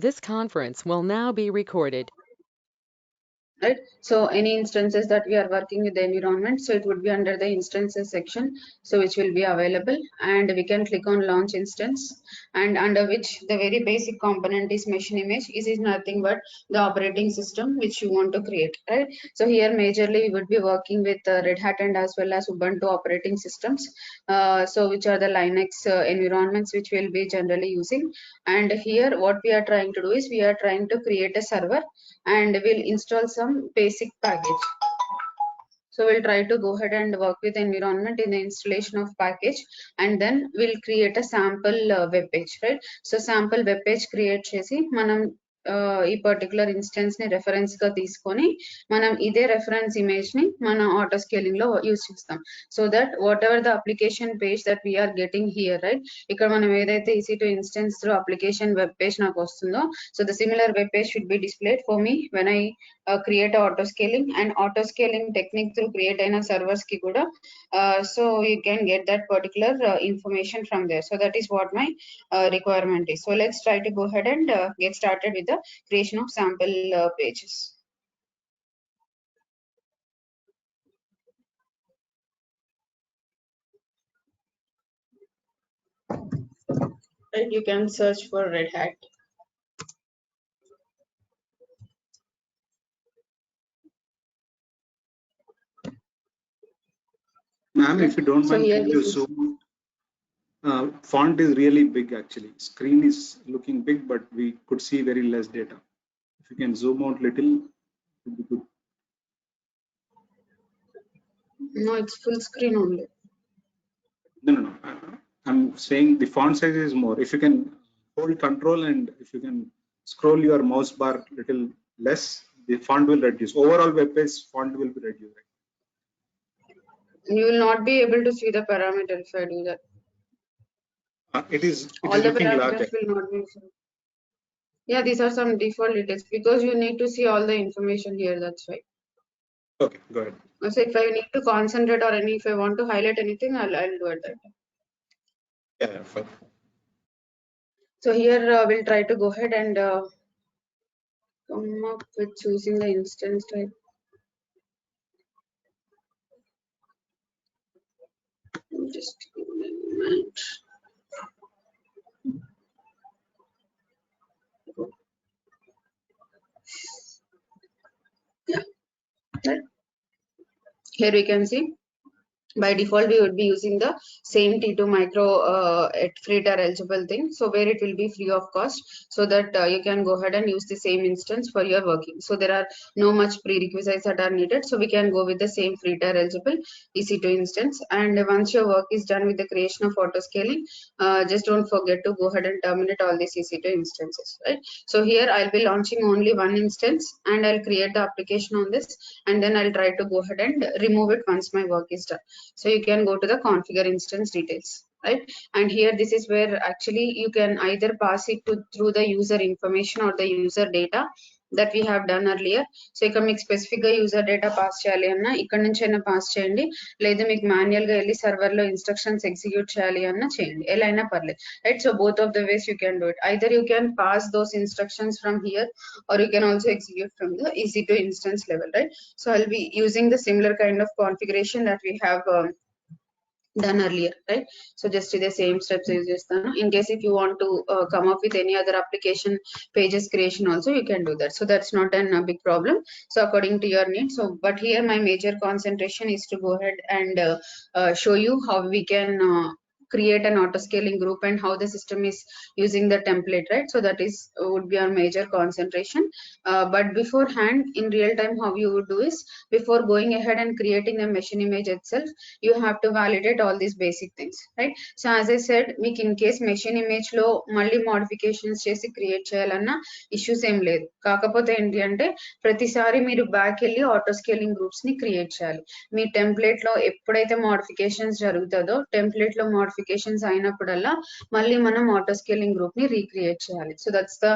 This conference will now be recorded. Right, so any instances that we are working with the environment, so it would be under the instances section, so which will be available, and we can click on launch instance, and under which the very basic component is machine image. Is nothing but the operating system which you want to create, right? So here majorly we would be working with Red Hat and as well as Ubuntu operating systems, so which are the Linux environments which we'll be generally using. And here what we are trying to do is we are trying to create a server, and we'll install some basic package. So we'll try to go ahead and work with environment in the installation of package, and then we'll create a sample web page, right? So sample web page create chesi manam ఈ particular instance ని reference గా తీసుకొని మనం ఇదే reference image ని మన auto scaling లో use చేస్తాం. So that whatever the application page that we're getting here, right? ఇక్కడ మనం ఏదైతే EC2 instance through application web page నాకు వస్తుందో, so the similar web page should be displayed for me when I create auto scaling, and auto scaling technique through create aina servers ki kuda, so you can get that particular information from there. So that is what my requirement is. So let's try to go ahead and get started with the creation of sample pages. Right, you can search for Red Hat. Ma'am, if you don't mind, can you zoom? Font is really big actually. Screen is looking big, but we could see very less data. If you can zoom out little, it would be good. No, it's full screen only. No. I'm saying the font size is more. If you can hold control and if you can scroll your mouse bar little less, the font will reduce. Overall web page font will be reduced. Right? You will not be able to see the parameter if I do that. It is all the looking parameters large. Will not be seen. Yeah, these are some default details because you need to see all the information here. That's why. Okay, go ahead. So if I need to concentrate or if I want to highlight anything, I'll do it that time. Yeah, fine. So here we'll try to go ahead and come up with choosing the instance type. Just give me a moment. Yeah, right. Here we can see by default we would be using the same T2 micro at free tier eligible thing, so where it will be free of cost, so that you can go ahead and use the same instance for your working. So there are no much prerequisites that are needed, so we can go with the same free tier eligible EC2 instance. And once your work is done with the creation of auto scaling, just don't forget to go ahead and terminate all these EC2 instances, right? So here I'll be launching only one instance, and I'll create the application on this, and then I'll try to go ahead and remove it once my work is done. So you can go to the configure instance details, right? And here this is where actually you can either pass it to through the user information or the user data that we have done earlier. So ఇక్కడ మీకు specific గా user data pass చేయాలి అన్నా ఇక్కడ నుంచి అయినా pass చేయండి, లేదా మీకు మాన్యువల్ గా వెళ్ళి సర్వర్ లో ఇన్స్ట్రక్షన్స్ ఎగ్జిక్యూట్ చేయాలి అన్నా చేయండి, ఎలా అయినా పర్లేదు, right? So both of the ways you can do it. Either you can pass those instructions from here, or you can also execute from the EC2 instance level, right? So I'll be using the similar kind of configuration that we have done earlier, right? So just the same steps use chestanu. In case if you want to come up with any other application pages creation also, you can do that. So that's not a big problem, so according to your needs. So but here my major concentration is to go ahead and show you how we can create an auto scaling group and how the system is using the template, right? So that is would be our major concentration. But beforehand, in real time, how you would do is, before going ahead and creating the machine image itself, you have to validate all these basic things, right? So as I said, మీకు in case machine image లో మళ్ళీ modifications చేసి create చేయాలన్నా issues ఏం లేదు. కాకపోతే ఏంటి అంటే ప్రతిసారి మీరు బ్యాక్ వెళ్ళి ఆటో స్కేలింగ్ గ్రూప్స్ ని క్రియేట్ చేయాలి. మీ టెంప్లెట్ లో ఎప్పుడైతే మోడిఫికేషన్స్ జరుగుతుందో టెంప్లెట్ లో మోడిఫికేషన్ modifications అయినప్పుడల్లా మళ్ళీ మనం auto scaling group ని recreate చేయాలి. So that's the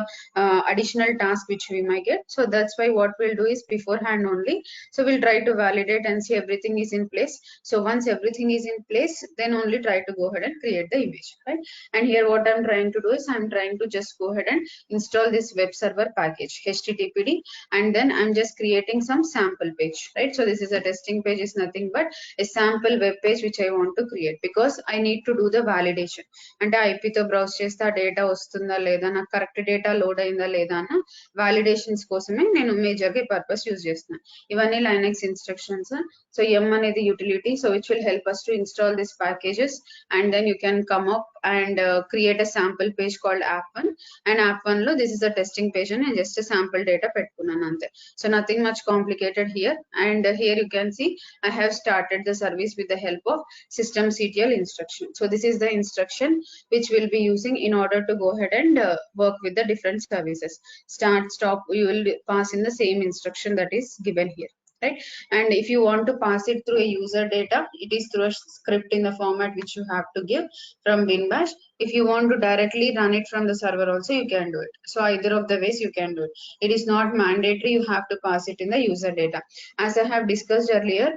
additional task which we might get. So that's why what we'll do is beforehand only, so we'll try to validate and see everything is in place. So once everything is in place, then only try to go ahead and create the image, right? And here what I'm trying to do is I'm trying to just go ahead and install this web server package httpd, and then I'm just creating some sample page, right? So this is a testing page, is nothing but a sample web page which I want to create because I need to do the validation. అంటే IP తో browse చేస్తే ఆ data వస్తుందా లేదా, నాకు correct data load అయిందా లేదా అన్న వాలిడేషన్స్ కోసమే నేను మేజర్ గా ఈ పర్పస్ యూజ్ చేస్తున్నాను. ఇవన్నీ లైనక్స్ ఇన్స్ట్రక్షన్స్. సో m అనేది utility, so which will help us to install these packages, and then you can come up and create a sample page called app1, and app1 lo this is a testing page and just a sample data pettukunnanu ante. So nothing much complicated here, and here you can see I have started the service with the help of systemctl instruction. So this is the instruction which we'll be using in order to go ahead and work with the different services. Start, stop, you will pass in the same instruction that is given here, right? And if you want to pass it through a user data, it is through a script in the format which you have to give from bin bash. If you want to directly run it from the server also, you can do it. So either of the ways you can do it. It is not mandatory you have to pass it in the user data. As I have discussed earlier,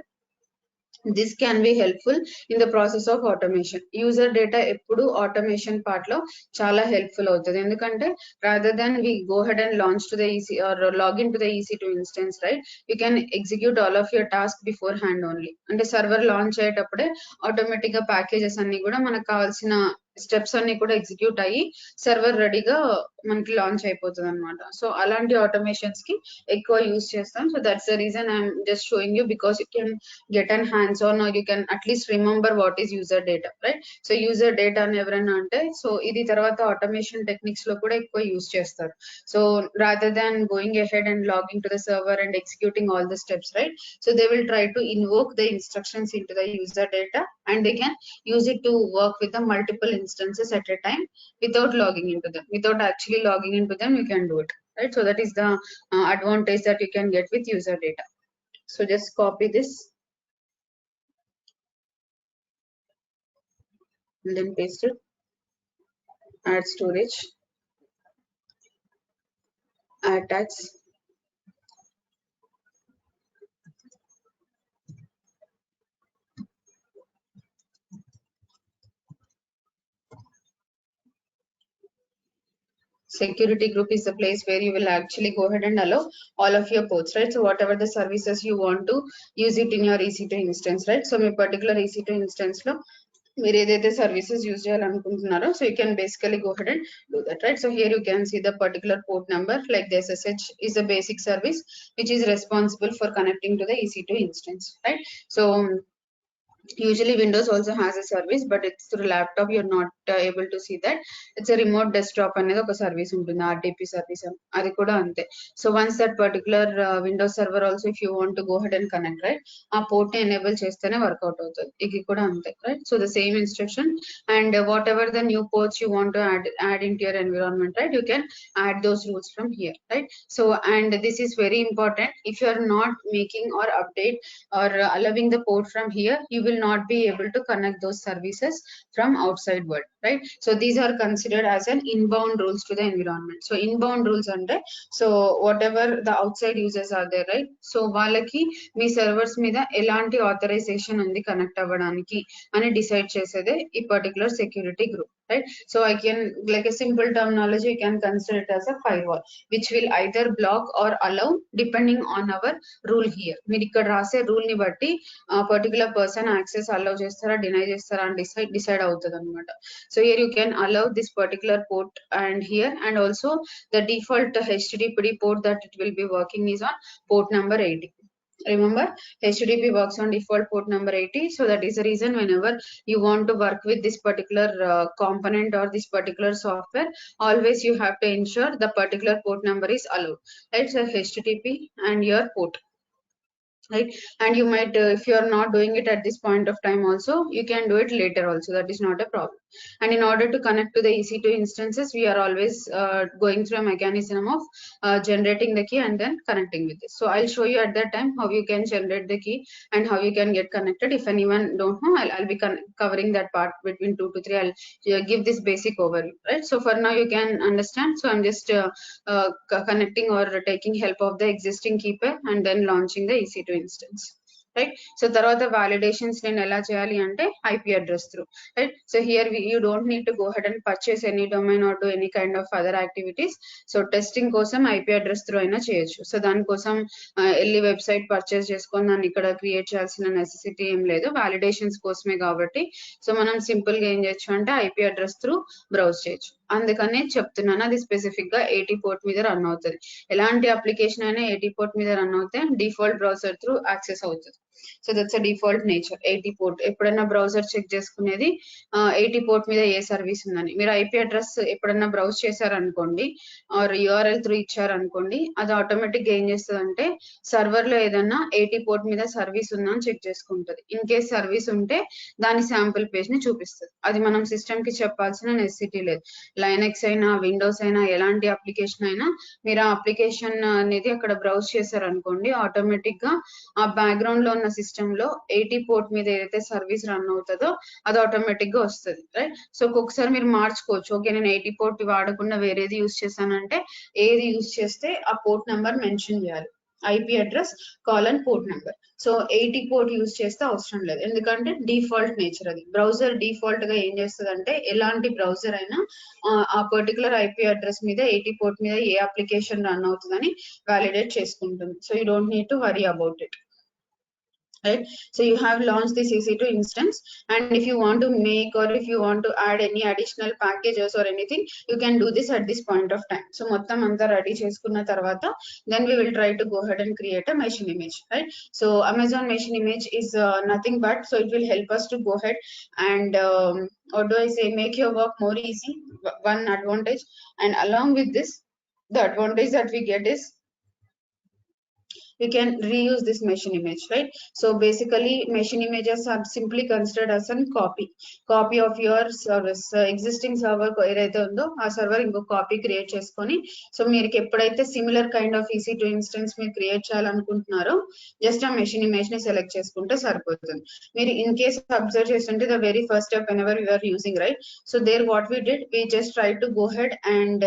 this can be helpful in the process of automation. User data ఎప్పుడు automation part లో చాలా helpful అవుతుంది. ఎందుకంటే rather than we go ahead and launch to the EC or log into the EC2 instance, right? You can execute all of your task beforehand only. అంటే server launch అయ్యేటప్పుడే automatic గా packages అన్ని కూడా మనకు కావాల్సిన steps అన్ని కూడా execute అయ్యి server రెడీగా మనకి లాంచ్ అయిపోతుంది అనమాట. సో అలాంటి ఆటోమేషన్స్ కి ఎక్కువ యూస్ చేస్తాం. So that's the reason I'm just showing you, because you can get an hands on or you can at least remember what is user data, right? So user data అని ఎవరైనా అంటే so ఇది తర్వాత automation techniques లో కూడా ఎక్కువ use చేస్తారు. So rather than going ahead and logging to the server and executing all the steps, right? So they will try to invoke the instructions into the user data, and they can use it to work with the multiple instances at a time without logging into them. Without actually logging into them, you can do it, right? So that is the advantage that you can get with user data. So just copy this and then paste it, add storage, add tags, security group is the place where you will actually go ahead and allow all of your ports, right? So whatever the services you want to use it in your EC2 instance, right? So my particular EC2 instance lo మీరు ఏదైతే services use చేయాలనుకుంటున్నారో so you can basically go ahead and do that, right? So here you can see the particular port number, like the SSH is a basic service which is responsible for connecting to the EC2 instance, right? So usually Windows also has a service, but it's through laptop you're not able to see that. It's a remote desktop అనేది ఒక service ఉంటుంది, RDP service, అది కూడా అంతే. So once that particular Windows server also if you want to go ahead and connect, right, ఆ port ని enable చేస్తేనే work out అవుతుంది. ఇది కూడా అంతే, right? So the same instruction, and whatever the new ports you want to add into your environment, right, you can add those rules from here, right? So and this is very important. If you are not making or update or allowing the port from here, you will not be able to connect those services from outside world, right? So these are considered as an inbound rules to the environment. So inbound rules under, so whatever the outside users are there, right? So వాళ్ళకి మీ servers మీద ఎలాంటి authorisation ఉంది connect అవ్వడానికి అని decide చేసేదే ఈ particular security group, right? So I can, like a simple terminology, you can consider it as a firewall which will either block or allow depending on our rule here. మీరు ఇక్కడ రాసే rule ని బట్టి particular person access allow చేస్తారా deny చేస్తారా అని decide అవుతుంది అనమాట. So here you can allow this particular port and here, and also the default HTTPD port that it will be working is on port number 80. Remember, HTTP works on default port number 80. So that is the reason whenever you want to work with this particular component or this particular software, always you have to ensure the particular port number is allowed, right? So HTTP and your port, right? And you might if you are not doing it at this point of time also, you can do it later also, that is not a problem. And in order to connect to the EC2 instances, we are always going through a mechanism of generating the key and then connecting with this. So I'll show you at that time how you can generate the key and how you can get connected. If anyone don't know, I'll be covering that part between 2 to 3. I'll give this basic overview, right? So for now you can understand. So I'm just connecting or taking help of the existing key pair and then launching the EC2 instance. Right. So tarvata validations నేను ఎలా చేయాలి అంటే IP address through, right? So here you don't need to go ahead and purchase any domain or do any kind of other activities. So testing కోసం IP address through అయినా చేయొచ్చు. So దానికోసం వెళ్ళి website purchase చేసుకొని దాన్ని ఇక్కడ create చేయాల్సిన necessity ఏం లేదు, వాలిడేషన్స్ కోసమే కాబట్టి. సో మనం సింపుల్ గా ఏం చేయొచ్చు అంటే IP అడ్రస్ త్రూ బ్రౌజ్ చేయొచ్చు. అందుకనే చెప్తున్నాను, అది స్పెసిఫిక్ గా 80 పోర్ట్ మీద రన్ అవుతుంది. ఎలాంటి అప్లికేషన్ అయినా 80 పోర్ట్ మీద రన్ అవుతే డిఫాల్ట్ బ్రౌజర్ త్రూ యాక్సెస్ అవుతుంది. So that's a default nature 80 port. ఎప్పుడైనా బ్రౌజర్ చెక్ చేసుకునేది 80 పోర్ట్ మీద ఏ సర్వీస్ ఉందని. మీరు IP అడ్రస్ ఎప్పుడైనా బ్రౌజ్ చేశారనుకోండి ఆర్ URL త్రూ ఇచ్చారనుకోండి, అది ఆటోమేటిక్ గా ఏం చేస్తుంది అంటే సర్వర్ లో ఏదన్నా 80 పోర్ట్ మీద సర్వీస్ ఉందా అని చెక్ చేసుకుంటది. ఇన్ కేస్ సర్వీస్ ఉంటే దాని శాంపుల్ పేజ్ ని చూపిస్తుంది. అది మనం సిస్టమ్ కి చెప్పాల్సిన నెసెసిటీ లేదు. లైనక్స్ అయినా విండోస్ అయినా ఎలాంటి అప్లికేషన్ అయినా మీరు ఆ అప్లికేషన్ అనేది అక్కడ బ్రౌజ్ చేశారనుకోండి, ఆటోమేటిక్ గా ఆ బ్యాక్గ్రౌండ్ లో ఉన్న సిస్టమ్ లో 80 పోర్ట్ మీద ఏదైతే సర్వీస్ రన్ అవుతుందో అది ఆటోమేటిక్ గా వస్తుంది, రైట్? సో ఒక్కొక్కసారి మీరు మార్చుకోవచ్చు. ఓకే, నేను 80 పోర్ట్ వాడకుండా వేరేది యూజ్ చేశానంటే ఏది యూజ్ చేస్తే ఆ పోర్ట్ నెంబర్ మెన్షన్ చేయాలి. IP address colon port number. So 80 port use చేస్తే అవసరం లేదు, ఎందుకంటే డిఫాల్ట్ నేచర్ అది. బ్రౌజర్ డిఫాల్ట్ గా ఏం చేస్తుంది అంటే ఎలాంటి బ్రౌజర్ అయినా ఆ పర్టికులర్ IP అడ్రస్ మీద 80 పోర్ట్ మీద ఏ అప్లికేషన్ రన్ అవుతుందని వ్యాలిడేట్ చేసుకుంటుంది. So you don't need to worry about it, right? So you have launched this EC2 instance, and if you want to make or if you want to add any additional packages or anything, you can do this at this point of time. So మొత్తం అంతా ready చేసుకున్న తర్వాత then we will try to go ahead and create a machine image, right? So Amazon machine image is nothing but, so it will help us to go ahead and or do I say make your work more easy, one advantage. And along with this, the advantage that we get is we can reuse this machine image, right? So basically machine images are simply considered as a copy of your service. Existing server ఏదైతే ఉందో ఆ server ఇంకో copy create చేసుకొని, so మీరు ఎప్పుడైతే similar kind of EC2 instance మీరు create చేయాలనుకుంటున్నారో just ఆ మెషిన్ ఇమేజ్ ని సెలెక్ట్ చేసుకుంటే సరిపోతుంది. మీరు ఇన్ కేస్ అబ్జర్వ్ చేస్తుంటే the very first step whenever we were using, right? So there what we did, we just tried to go ahead and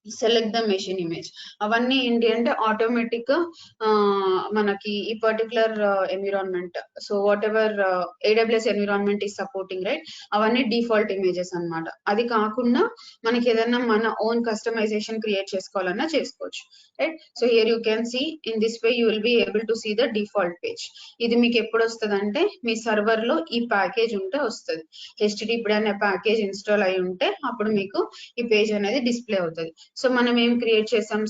select the machine image. అవన్నీ ఏంటి అంటే automatic గా మనకి ఈ particular environment, so what ever AWS environment is supporting, right? అవన్నీ default images అన్నమాట. అది కాకుండా మనకి ఏదైనా మన ఓన్ కస్టమైజేషన్ క్రియేట్ చేసుకోవాలన్నా చేసుకోవచ్చు, right? So here you can see in this way you will be able to see the default page. ఇది మీకు ఎప్పుడు వస్తుంది అంటే మీ సర్వర్ లో ఈ ప్యాకేజ్ ఉంటే వస్తుంది. HTTP అనే ప్యాకేజ్ ఇన్స్టాల్ అయి ఉంటే అప్పుడు మీకు ఈ పేజ్ అనేది డిస్ప్లే అవుతుంది. సో మనం ఏం క్రియేట్ చేసాం,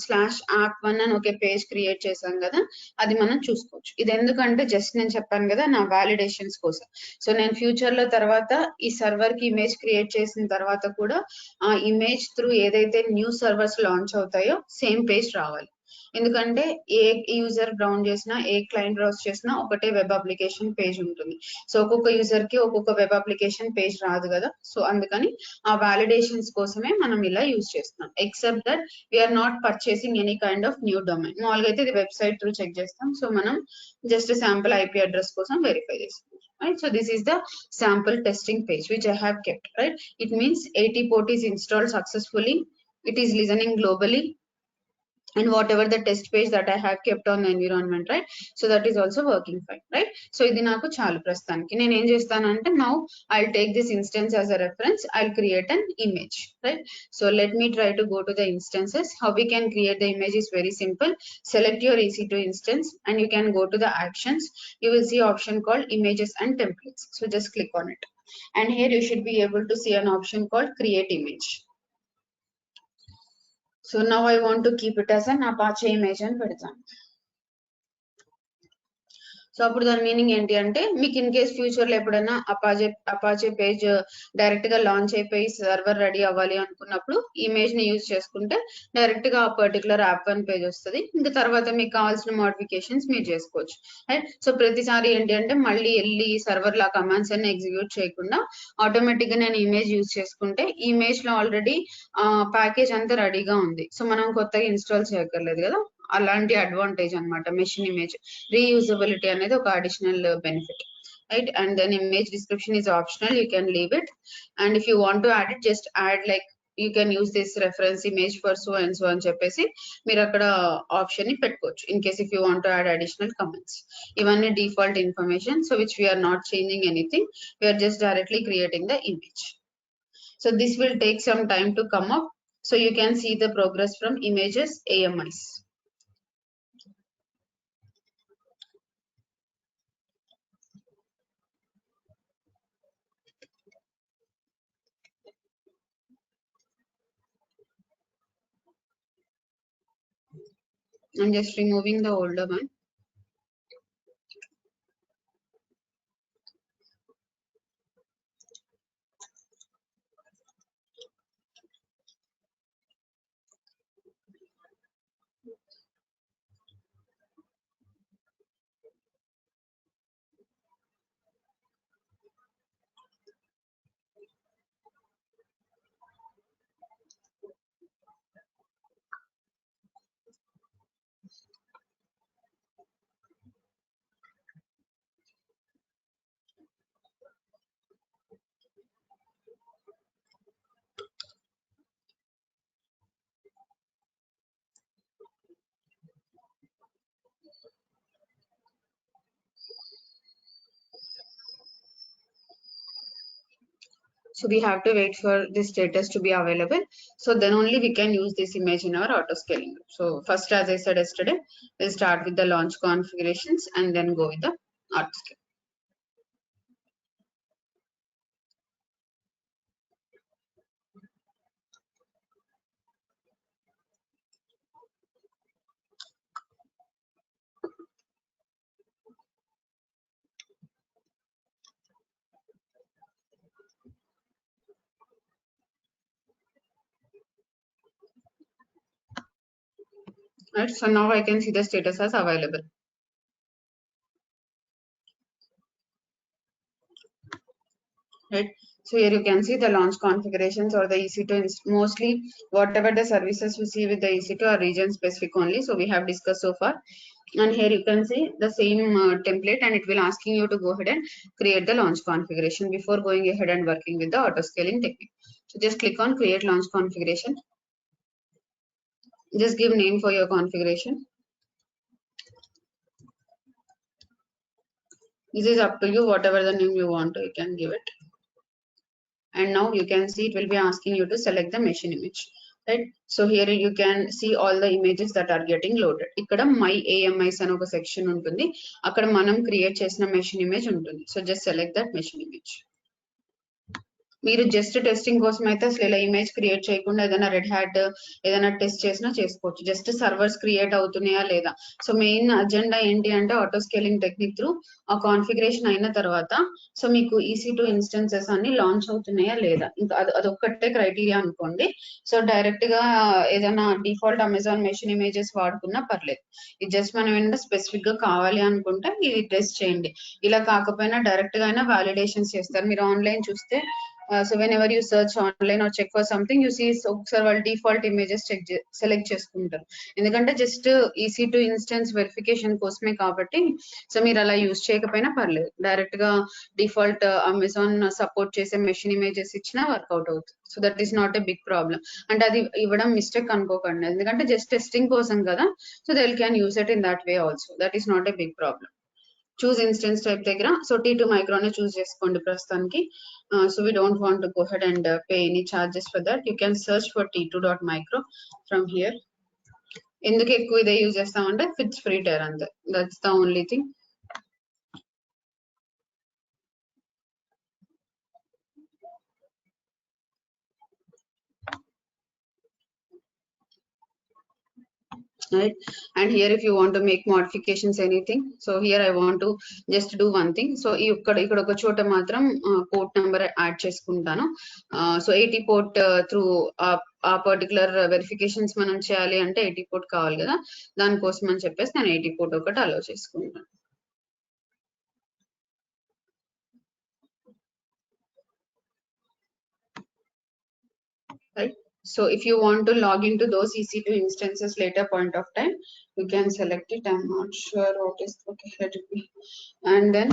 /app1 అని ఒక పేజ్ క్రియేట్ చేసాం కదా, అది మనం చూసుకోవచ్చు. ఇది ఎందుకంటే జస్ట్ నేను చెప్పాను కదా నా వాలిడేషన్స్ కోసం. సో నేను ఫ్యూచర్ లో తర్వాత ఈ సర్వర్ కి ఇమేజ్ క్రియేట్ చేసిన తర్వాత కూడా ఆ ఇమేజ్ త్రూ ఏదైతే న్యూ సర్వర్స్ లాంచ్ అవుతాయో సేమ్ పేజ్ రావాలి. ఎందుకంటే ఏ యూజర్ బ్రౌజ్ చేసినా ఏ క్లయింట్ బ్రౌజ్ చేసినా ఒకటే వెబ్ అప్లికేషన్ పేజ్ ఉంటుంది. సో ఒక్కొక్క యూజర్ కి ఒక్కొక్క వెబ్ అప్లికేషన్ పేజ్ రాదు కదా, సో అందుకని ఆ వాలిడేషన్స్ కోసమే మనం ఇలా యూజ్ చేస్తున్నాం. Except that we're not purchasing any kind of new domain. మామూలుగా అయితే ఇది వెబ్సైట్ త్రూ చెక్ చేస్తాం. సో మనం జస్ట్ శాంపుల్ IP అడ్రస్ కోసం వెరిఫై చేస్తాం, right? So this is the sample testing page which I have kept, right? It means 80 port is installed successfully. It is listening globally, and whatever the test page that I have kept on the environment, right? So that is also working fine, right? So ఇది నాకు చాలు ప్రస్తుతానికి. నేను ఏం చేస్తానంటే now I'll take this instance as a reference. I'll create an image, right? So let me try to go to the instances. How we can create the image is very simple. Select your EC2 instance and you can go to the actions. You will see option called images and templates. So just click on it, and here you should be able to see an option called create image. So now I want to keep it as an Apache image and పెడతాను. So అప్పుడు దాని meaning ఏంటి అంటే మీకు in case future లో ఎప్పుడైనా Apache page direct గా launch అయిపోయి సర్వర్ రెడీ అవ్వాలి అనుకున్నప్పుడు ఇమేజ్ ని యూజ్ చేసుకుంటే డైరెక్ట్ గా ఆ పర్టికులర్ యాప్ వన్ పేజ్ వస్తుంది. ఇంకా తర్వాత మీకు కావాల్సిన మోడిఫికేషన్స్ మీరు చేసుకోవచ్చు. రైట్. సో ప్రతిసారి ఏంటి అంటే మళ్ళీ వెళ్ళి సర్వర్ లా కమాండ్స్ అన్ని ఎగ్జిక్యూట్ చేయకుండా ఆటోమేటిక్ గా నేను ఇమేజ్ యూజ్ చేసుకుంటే ఇమేజ్ లో ఆల్రెడీ ప్యాకేజ్ అంతా రెడీగా ఉంది. సో మనం కొత్తగా ఇన్స్టాల్ చేయక్కర్లేదు కదా. అలాంటి అడ్వాంటేజ్ అన్నమాట మెషిన్ ఇమేజ్ రీయూజబిలిటీ అనేది ఒక additional benefit. Right, and then image description is optional, you can leave it, and if you want to add it, just add like you can use this reference image for so and so అని చెప్పేసి మీరు అక్కడ option ని పెట్టుకోవచ్చు in case if you want to add additional comments. ఇవన్నీ default information, so which we are not changing anything, we are just directly creating the image. So this will take some time to come up, so you can see the progress from images AMIs. I'm just removing the older one. So we have to wait for this status to be available. So then only we can use this image in our autoscaling. So first, as I said yesterday, we'll start with the launch configurations and then go with the autoscale. Right, so now I can see the status as available. Right, so here you can see the launch configurations or the EC2 mostly whatever the services we see with the EC2 are region specific only. So we have discussed so far, and here you can see the same template, and it will asking you to go ahead and create the launch configuration before going ahead and working with the autoscaling technique. So just click on create launch configuration. Just give name for your configuration. This is up to you, whatever the name you want to, you can give it. And now you can see it will be asking you to select the machine image. Right, so here you can see all the images that are getting loaded. Ikkada my AMIs అని ఒక section ఉంటుంది, అక్కడ మనం create చేసిన machine image ఉంటుంది. So just select that machine image. మీరు just testing కోసం అయితే అసలు ఇలా ఇమేజ్ క్రియేట్ చేయకుండా ఏదైనా రెడ్ హ్యాట్ ఏదైనా టెస్ట్ చేసినా చేసుకోవచ్చు. జస్ట్ సర్వర్స్ క్రియేట్ అవుతున్నాయా లేదా. సో మెయిన్ అజెండా ఏంటి అంటే ఆటో స్కేలింగ్ టెక్నిక్ త్రూ ఆ కాన్ఫిగరేషన్ అయిన తర్వాత సో మీకు EC2 ఇన్స్టెన్సెస్ అన్ని లాంచ్ అవుతున్నాయా లేదా, ఇంకా అదొక్కటే క్రైటీరియా అనుకోండి. సో డైరెక్ట్ గా ఏదైనా డిఫాల్ట్ అమెజాన్ మెషిన్ ఇమేజెస్ వాడుకున్నా పర్లేదు. ఇది జస్ట్ మనం ఏంటంటే స్పెసిఫిక్ గా కావాలి అనుకుంటే ఇది టెస్ట్ చేయండి. ఇలా కాకపోయినా డైరెక్ట్ గా అయినా వ్యాలిడేషన్స్ చేస్తారు. మీరు ఆన్లైన్ చూస్తే so whenever you search online or check for something, you see ఒకసారి వాళ్ళు డిఫాల్ట్ ఇమేజెస్ సెలెక్ట్ చేసుకుంటారు. ఎందుకంటే జస్ట్ EC2 ఇన్స్టెన్స్ వెరిఫికేషన్ కోసమే కాబట్టి. సో మీరు అలా యూజ్ చేయకపోయినా పర్లేదు, డైరెక్ట్ గా డిఫాల్ట్ అమెజాన్ సపోర్ట్ చేసే మెషిన్ ఇమేజెస్ ఇచ్చినా వర్కౌట్ అవుతుంది. So that is not a big problem. అంటే అది ఇవ్వడం మిస్టేక్ అనుకోకండి, ఎందుకంటే జస్ట్ టెస్టింగ్ కోసం కదా. So they can use it in that way also, that is not a big problem. Choose instance type దగ్గర సో T2 మైక్రోనే చూస్ చేసుకోండి ప్రస్తుతానికి. So we don't want to go ahead and pay any charges for that. You can search for T2.micro from here. ఎందుకు ఎక్కువ ఇదే use చేస్తామంటే it's free tier అంతే, that's the only thing. right? And here if you want to make modifications anything, so here I want to just do one thing. So ఇక్కడ ఒక చోట మాత్రం port number add చేసుకుంటాను. So 80 port through ఆ particular verifications మనం చేయాలి అంటే 80 port కావాలి కదా, దానికోసం అని చెప్పేసి నేను 80 port ఒకటి అలౌ చేసుకుంటాను. Right. So if you want to log into those EC2 instances later point of time, you can select it. I'm not sure what is, okay, let it be. And then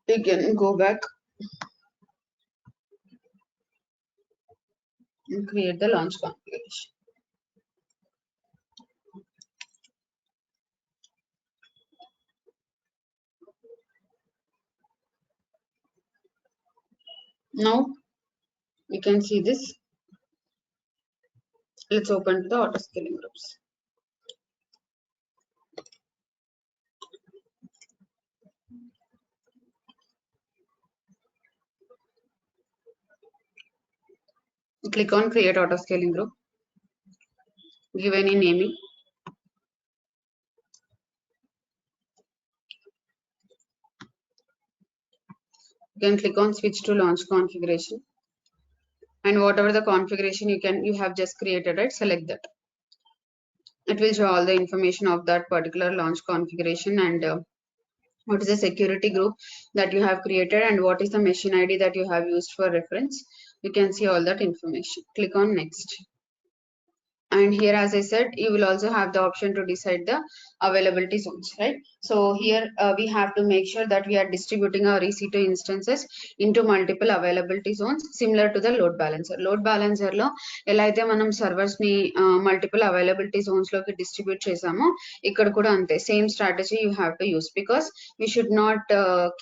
you can go back and create the launch configuration. Now you can see this. Let's open the Autoscaling groups. Click on create Autoscaling group. Give any naming. You can click on switch to launch configuration, and whatever the configuration you have just created, right? Select that. It will show all the information of that particular launch configuration and what is the security group that you have created and what is the machine ID that you have used for reference. You can see all that information. Click on next. And here, as I said, you will also have the option to decide the availability zones, right? So here we have to make sure that we are distributing our EC2 instances into multiple availability zones similar to the load balancer. Load balancer lo ela aithe manam servers ni multiple availability zones loki distribute chesamo, ikkada kuda ante same strategy you have to use, because we should not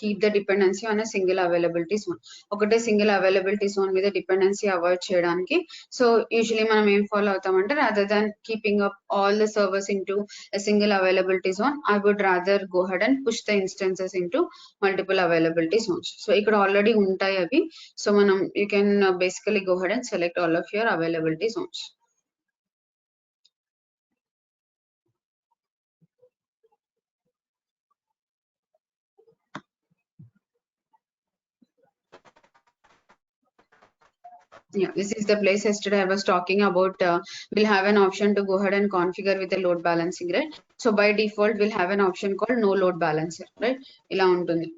keep the dependency on a single availability zone. Okate single availability zone మీద dependency avoid cheyadaniki, so usually manam em follow avtamante, rather than keeping up all the servers into a single availability zone, I would rather go ahead and push the instances into multiple availability zones. So ikkada already untayi avi, so manam you can basically go ahead and select all of your availability zones. Yeah, this is the place yesterday I was talking about. We'll have an option to go ahead and configure with the load balancing, right? So by default, we'll have an option called no load balancer, right? Ila untundi.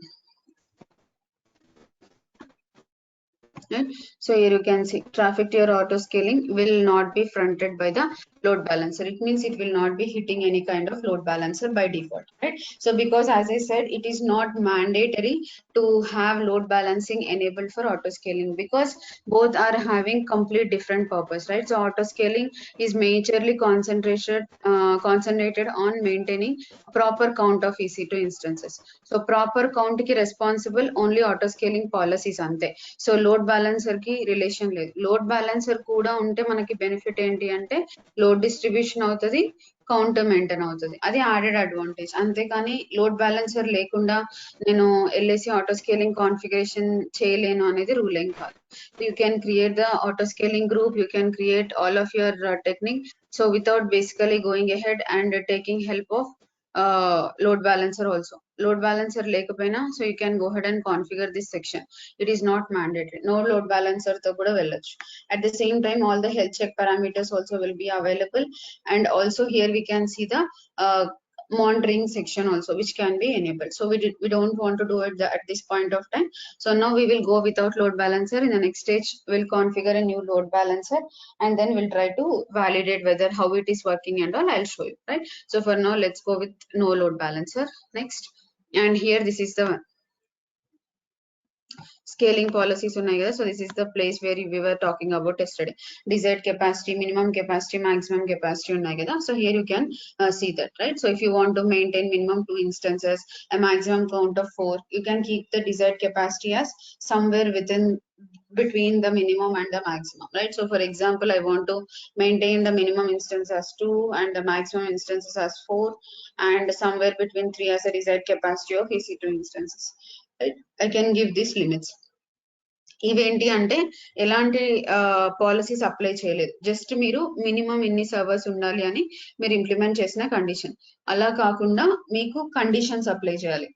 Right? So here you can see traffic to your auto scaling will not be fronted by the load balancer. It means it will not be hitting any kind of load balancer by default, right? So because as I said, it is not mandatory to have load balancing enabled for auto scaling, because both are having complete different purpose, right? So auto scaling is majorly concentrated on maintaining proper count of EC2 instances. So proper count ki responsible only auto scaling policies ante. So load balancer కి relation లేదు. Load balancer కూడా ఉంటే మనకి benefit ఏంటి అంటే load distribution అవుతుంది, count maintain అవుతుంది, అది యాడెడ్ అడ్వాంటేజ్. అంతేకాని లోడ్ బ్యాలెన్సర్ లేకుండా నేను ఎల్ఏసి ఆటో స్కేలింగ్ కాన్ఫిగరేషన్ చేయలేను అనేది రూల్ ఏం కాదు. You can create the auto scaling group, you can create all of your technique, so without basically going ahead and taking help of load balancer also. Load balancer lekapena, so you can go ahead and configure this section. It is not mandatory. No load balancer tho kuda vellachu. At the same time, all the health check parameters also will be available, and also here we can see the monitoring section also, which can be enabled. So we don't want to do it at this point of time. So now we will go without load balancer. In the next stage, we'll configure a new load balancer, and then we'll try to validate whether how it is working and all. I'll show you, right? So for now, let's go with no load balancer. Next, and here this is the scaling policies ఉన్నాయి కదా. So this is the place where we were talking about yesterday. Desired capacity, minimum capacity, maximum capacity ఉన్నాయి కదా. So here you can see that, right? So if you want to maintain minimum 2 instances, a maximum count of 4, you can keep the desired capacity as somewhere within between the minimum and the maximum, right? So for example, I want to maintain the minimum instance as 2 and the maximum instances as 4, and somewhere between 3 as a desired capacity of EC2 instances, right? I can give these limits. ఇవేంటి అంటే ఎలాంటి policies apply చేయలేదు, just మీరు minimum ఇన్ని servers ఉండాలి అని మీరు implement చేసిన కండిషన్. అలా కాకుండా మీకు కండిషన్స్ అప్లై చేయాలి.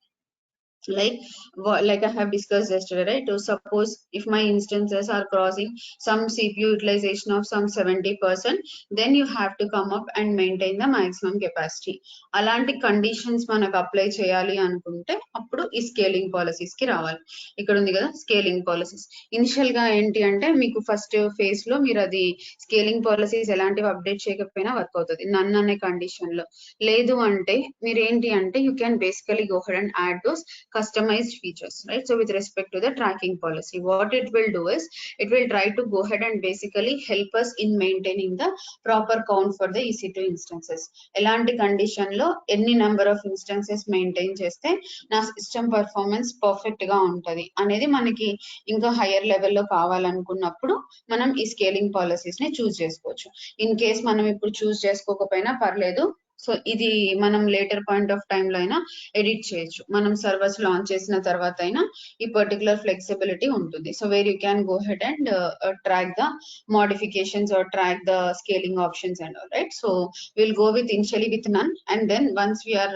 Like I have discussed yesterday, right? So suppose if my instances are crossing some CPU utilization of some 70%, then you have to come up and maintain the maximum capacity. అలాంటి conditions మనకు apply చేయాలి అనుకుంటే అప్పుడు ఈ scaling policies కి రావాలి. ఇక్కడ ఉంది కదా స్కేలింగ్ పాలసీస్. ఇనిషియల్ గా ఏంటి అంటే మీకు ఫస్ట్ ఫేజ్ లో మీరు అది స్కేలింగ్ పాలసీస్ ఎలాంటివి అప్డేట్ చేయకపోయినా వర్క్ అవుతుంది నన్ అనే కండిషన్ లో. లేదు అంటే మీరు ఏంటి అంటే you can basically go ahead and add those customized features, right? So with respect to the tracking policy, what it will do is it will try to go ahead and basically help us in maintaining the proper count for the EC2 instances. ఎలాంటి condition లో ఎన్ని number of instances maintain చేస్తే నా system performance perfect గా ఉంటది అనేది మనకి ఇంకా హయ్యర్ లెవెల్లో కావాలనుకున్నప్పుడు మనం ఈ స్కేలింగ్ పాలసీస్ ని చూస్ చేసుకోవచ్చు. ఇన్ కేస్ మనం ఇప్పుడు చూస్ చేసుకోకపోయినా పర్లేదు, సో ఇది మనం లేటర్ పాయింట్ ఆఫ్ టైం లో అయినా ఎడిట్ చేయొచ్చు. మనం సర్వర్స్ లాంచ్ చేసిన తర్వాత అయినా ఈ పర్టికులర్ ఫ్లెక్సిబిలిటీ ఉంటుంది. So where you can go ahead and track the modifications or track the scaling options and all, right? So we'll go with initially with none, and then once we are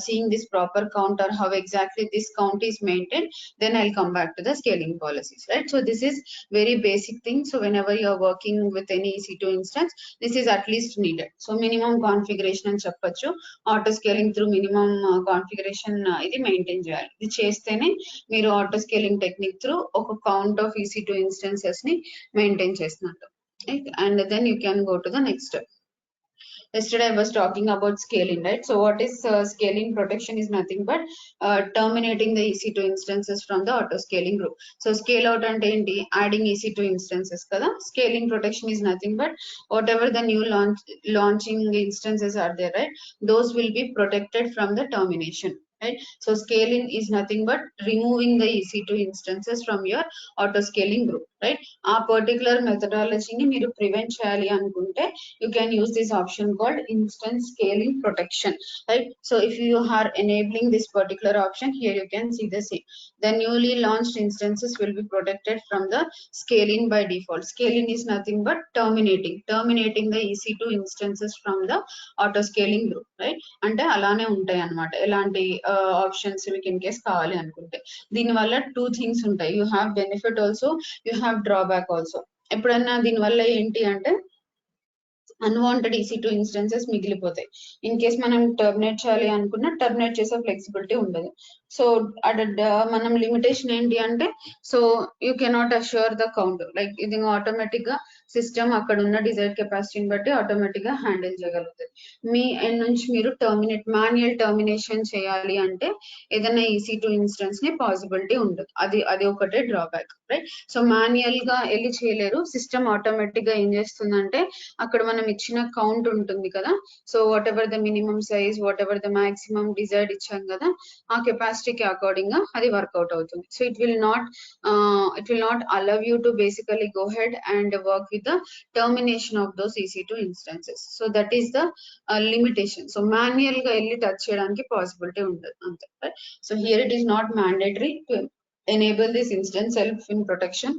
seeing this proper count or how exactly this count is maintained, then I'll come back to the scaling policies, right? So this is very basic thing. So whenever you are working with any EC2 instance, this is at least needed. So minimum configuration అని చెప్పొచ్చు. Auto scaling through minimum configuration ఇది maintain చేయాలి. ఇది చేస్తేనే మీరు auto scaling technique through ఒక count of EC2 instances ని maintain చేసినట్టు. And then you can go to the next. Yesterday I was talking about scaling, right? So what is scaling protection is nothing but terminating the EC2 instances from the auto scaling group. So scale out and adding EC2 instances kada. Scaling protection is nothing but whatever the new launching instances are there, right? Those will be protected from the termination, right? So scaling is nothing but removing the EC2 instances from your auto scaling group, right? ఆ particular మెథడాలజీని మీరు prevent చేయాలి అనుకుంటే you can use this option called instance scaling protection, right? So if you are enabling this particular option, here you can see the same. The newly launched instances will be protected from the scaling by default. Scaling is nothing but terminating the EC2 instances from the auto scaling group, right? అంటే అలానే ఉంటాయి అన్నమాట ఎలాంటి options మీకు in case కావాలి అనుకుంటే. దీనివల్ల 2 things ఉంటాయి. You have benefit also, you have drawback also. ఎప్పుడన్నా దీనివల్ల ఏంటి అంటే అన్వాంటెడ్ EC2 ఇన్స్టెన్సెస్ మిగిలిపోతాయి. ఇన్ కేస్ మనం టర్మినేట్ చేయాలి అనుకున్నా టర్మినేట్ చేసే ఫ్లెక్సిబిలిటీ ఉండదు. సో మనం లిమిటేషన్ ఏంటి అంటే so you cannot assure the count, like ఇది ఆటోమేటిక్ గా సిస్టమ్ అక్కడ ఉన్న డిజైర్డ్ కెపాసిటీని బట్టి ఆటోమేటిక్ గా హ్యాండిల్ చేయగలుగుతుంది. మీ ఎండ్ నుంచి మీరు మాన్యువల్ టర్మినేషన్ చేయాలి అంటే ఏదైనా EC2 ఇన్స్టెన్స్ ని పాసిబిలిటీ ఉండదు. అది ఒకటే డ్రాబ్యాక్, రైట్? సో మాన్యువల్ గా వెళ్ళి చేయలేరు. సిస్టమ్ ఆటోమేటిక్ గా ఏం చేస్తుందంటే అక్కడ మనం ఇచ్చిన కౌంట్ ఉంటుంది కదా, so whatever the minimum size, what ever the maximum desired ఇచ్చాం కదా, ఆ కెపాసిటీకి అకార్డింగ్ గా అది వర్కౌట్ అవుతుంది. So it will not allow you to basically go ahead and work with the termination of those EC2 instances. So that is the limitation. So manual గా వెళ్ళి touch చేయడానికి possibility ఉండదు అంతే. So here it is not mandatory to enable this instance self in protection,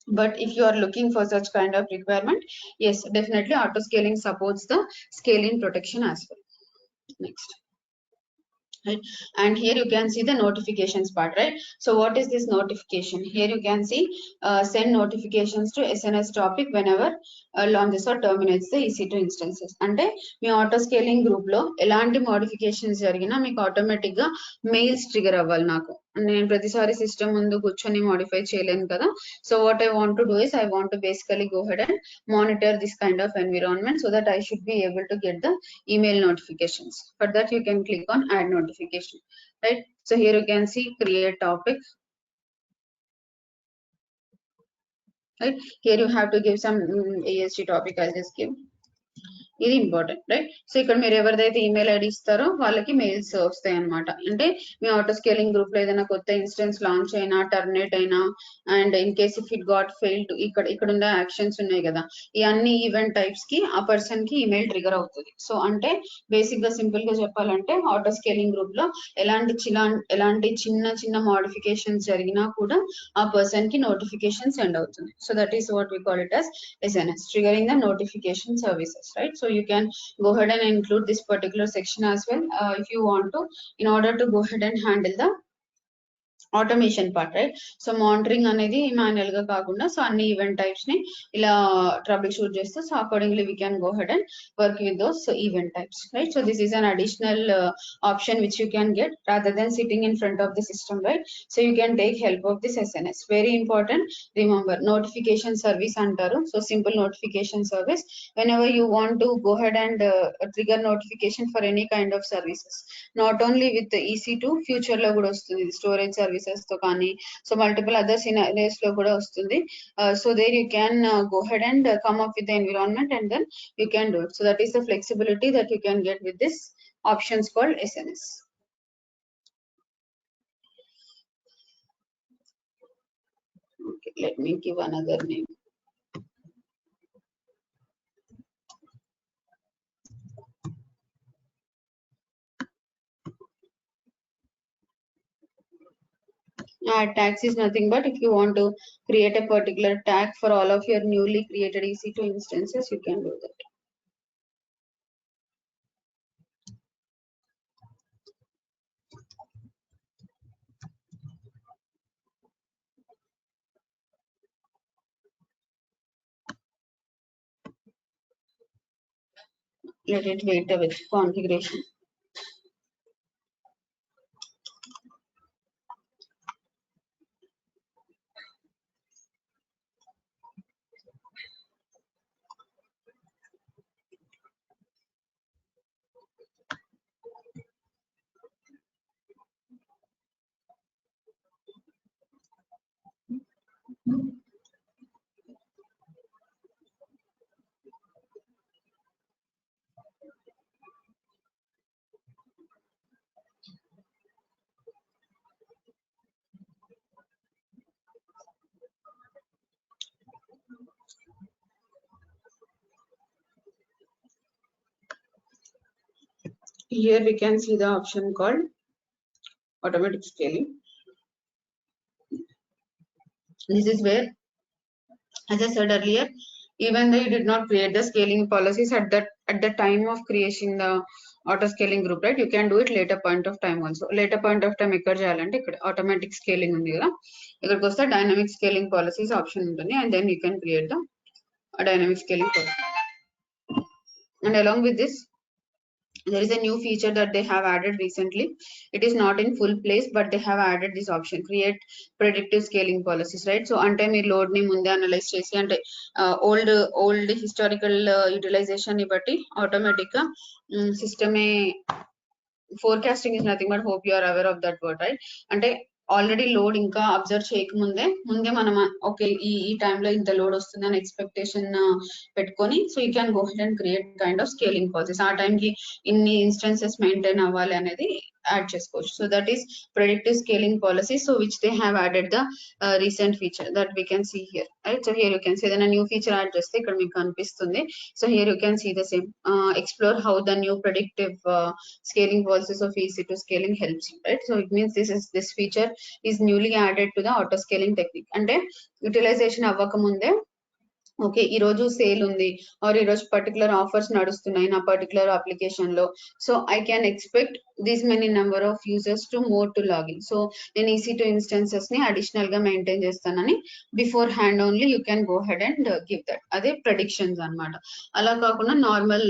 but if you are looking for such kind of requirement, yes, definitely auto scaling supports the scaling protection as well. Next, right? And here you can see the notifications part, right? So what is this notification? Here you can see send notifications to SNS topic whenever launches or terminates the EC2 instances. అంటే మీ auto scaling group లో ఎలాంటి modifications జరిగినా మీకు automatic గా mails trigger అవ్వాలి. నాకు నేను ప్రతిసారి సిస్టమ్ ముందు కూర్చొని మోడిఫై చేయలేను కదా. So what I want to do is I want to basically go ahead and monitor this kind of environment so that I should be able to get the email notifications. For that you can click on add notification, right? So here you can see create topic, right? Here you have to give some ASG topic. I'll just give ఇది important, right? So ఇక్కడ మీరు ఎవరిదైతే email ID ఇస్తారో వాళ్ళకి mails వస్తాయి అనమాట. అంటే మీ auto scaling group లో ఏదైనా కొత్త ఇన్స్టెన్స్ లాంచ్ అయినా, టర్మినేట్ అయినా, and in case if it got failed, ఇక్కడ ఉన్న యాక్షన్స్ ఉన్నాయి కదా, ఈ అన్ని ఈవెంట్ టైప్స్ కి ఆ పర్సన్ కి ఈమెయిల్ ట్రిగర్ అవుతుంది. సో అంటే బేసిక్ గా సింపుల్ గా చెప్పాలంటే ఆటో స్కేలింగ్ గ్రూప్ లో ఎలాంటి చిన్న చిన్న మోడిఫికేషన్స్ జరిగినా కూడా ఆ పర్సన్ కి నోటిఫికేషన్ సెండ్ అవుతుంది. So that is what we call it as SNS, triggering the notification services, right? So you can go ahead and include this particular section as well if you want to, in order to go ahead and handle the automation part, right? So monitoring అనేది manual గా కాకుండా so అన్ని event types ని ఇలా trouble shoot చేస్తూ so accordingly we can go ahead and work with those event types, right? So this is an additional option which you can get rather than sitting in front of the system, right? So you can take help of this SNS. Very important, remember notification service antaru. So simple notification service, whenever you want to go ahead and trigger notification for any kind of services, not only with the EC2, future లో కూడా వస్తుంది storage services తో కానీ, so multiple other scenarios లో కూడా వస్తుంది. So there you can go ahead and come up with the environment and then you can do it. So that is the flexibility that you can get with this options called SNS. Okay, let me give another name. Tags is nothing but if you want to create a particular tag for all of your newly created EC2 instances, you can do that. Let it wait a bit. Configuration. Here we can see the option called automatic scaling. This is where, as I said earlier, even though you did not create the scaling policies at the time of creating the auto scaling group, right? You can do it later point of time also. Later point of time ekkada cheyalante ikkada automatic scaling undi kada, ikkadiki vaste dynamic scaling policies option untundi, and then you can create the dynamic scaling policy. And along with this, there is a new feature that they have added recently. It is not in full place, but they have added this option, create predictive scaling policies, right? So ante meer load ni munde analyze chesi ante old historical utilization ni batti automatic ga system forecasting is nothing but, hope you are aware of that word, right? ante already load ఇంకా observe చేయకముందే మనం okay ఈ టైంలో ఇంత load వస్తుంది అని expectation పెట్టుకొని, so you can go ahead and create kind of scaling policies. ఆ టైంకి ఇన్ని ఇన్స్టెన్సెస్ మెయింటైన్ అవ్వాలి అనేది యాడ్ చేసుకోవచ్చు. So that is predictive scaling policy, so which they have added the recent feature that we can see here, right? So here you can see ఏదైనా new feature add చేస్తే ఇక్కడ మీకు కనిపిస్తుంది. So here you can see the same, explore how the new predictive scaling policies of EC2 scaling helps you, right? So it means this feature is newly added to the auto scaling technique. అంటే utilisation అవ్వక ముందే okay ఈ రోజు sale ఉంది are ఈ రోజు particular offers నడుస్తున్నాయి నా పర్టికులర్ అప్లికేషన్ లో, so I can expect these many number of users to more to login, so నేను EC2 ఇన్స్టెన్సెస్ ని అడిషనల్ గా మెయింటైన్ చేస్తానని beforehand only you can go ahead and give that. అదే predictions అన్నమాట. అలా కాకుండా normal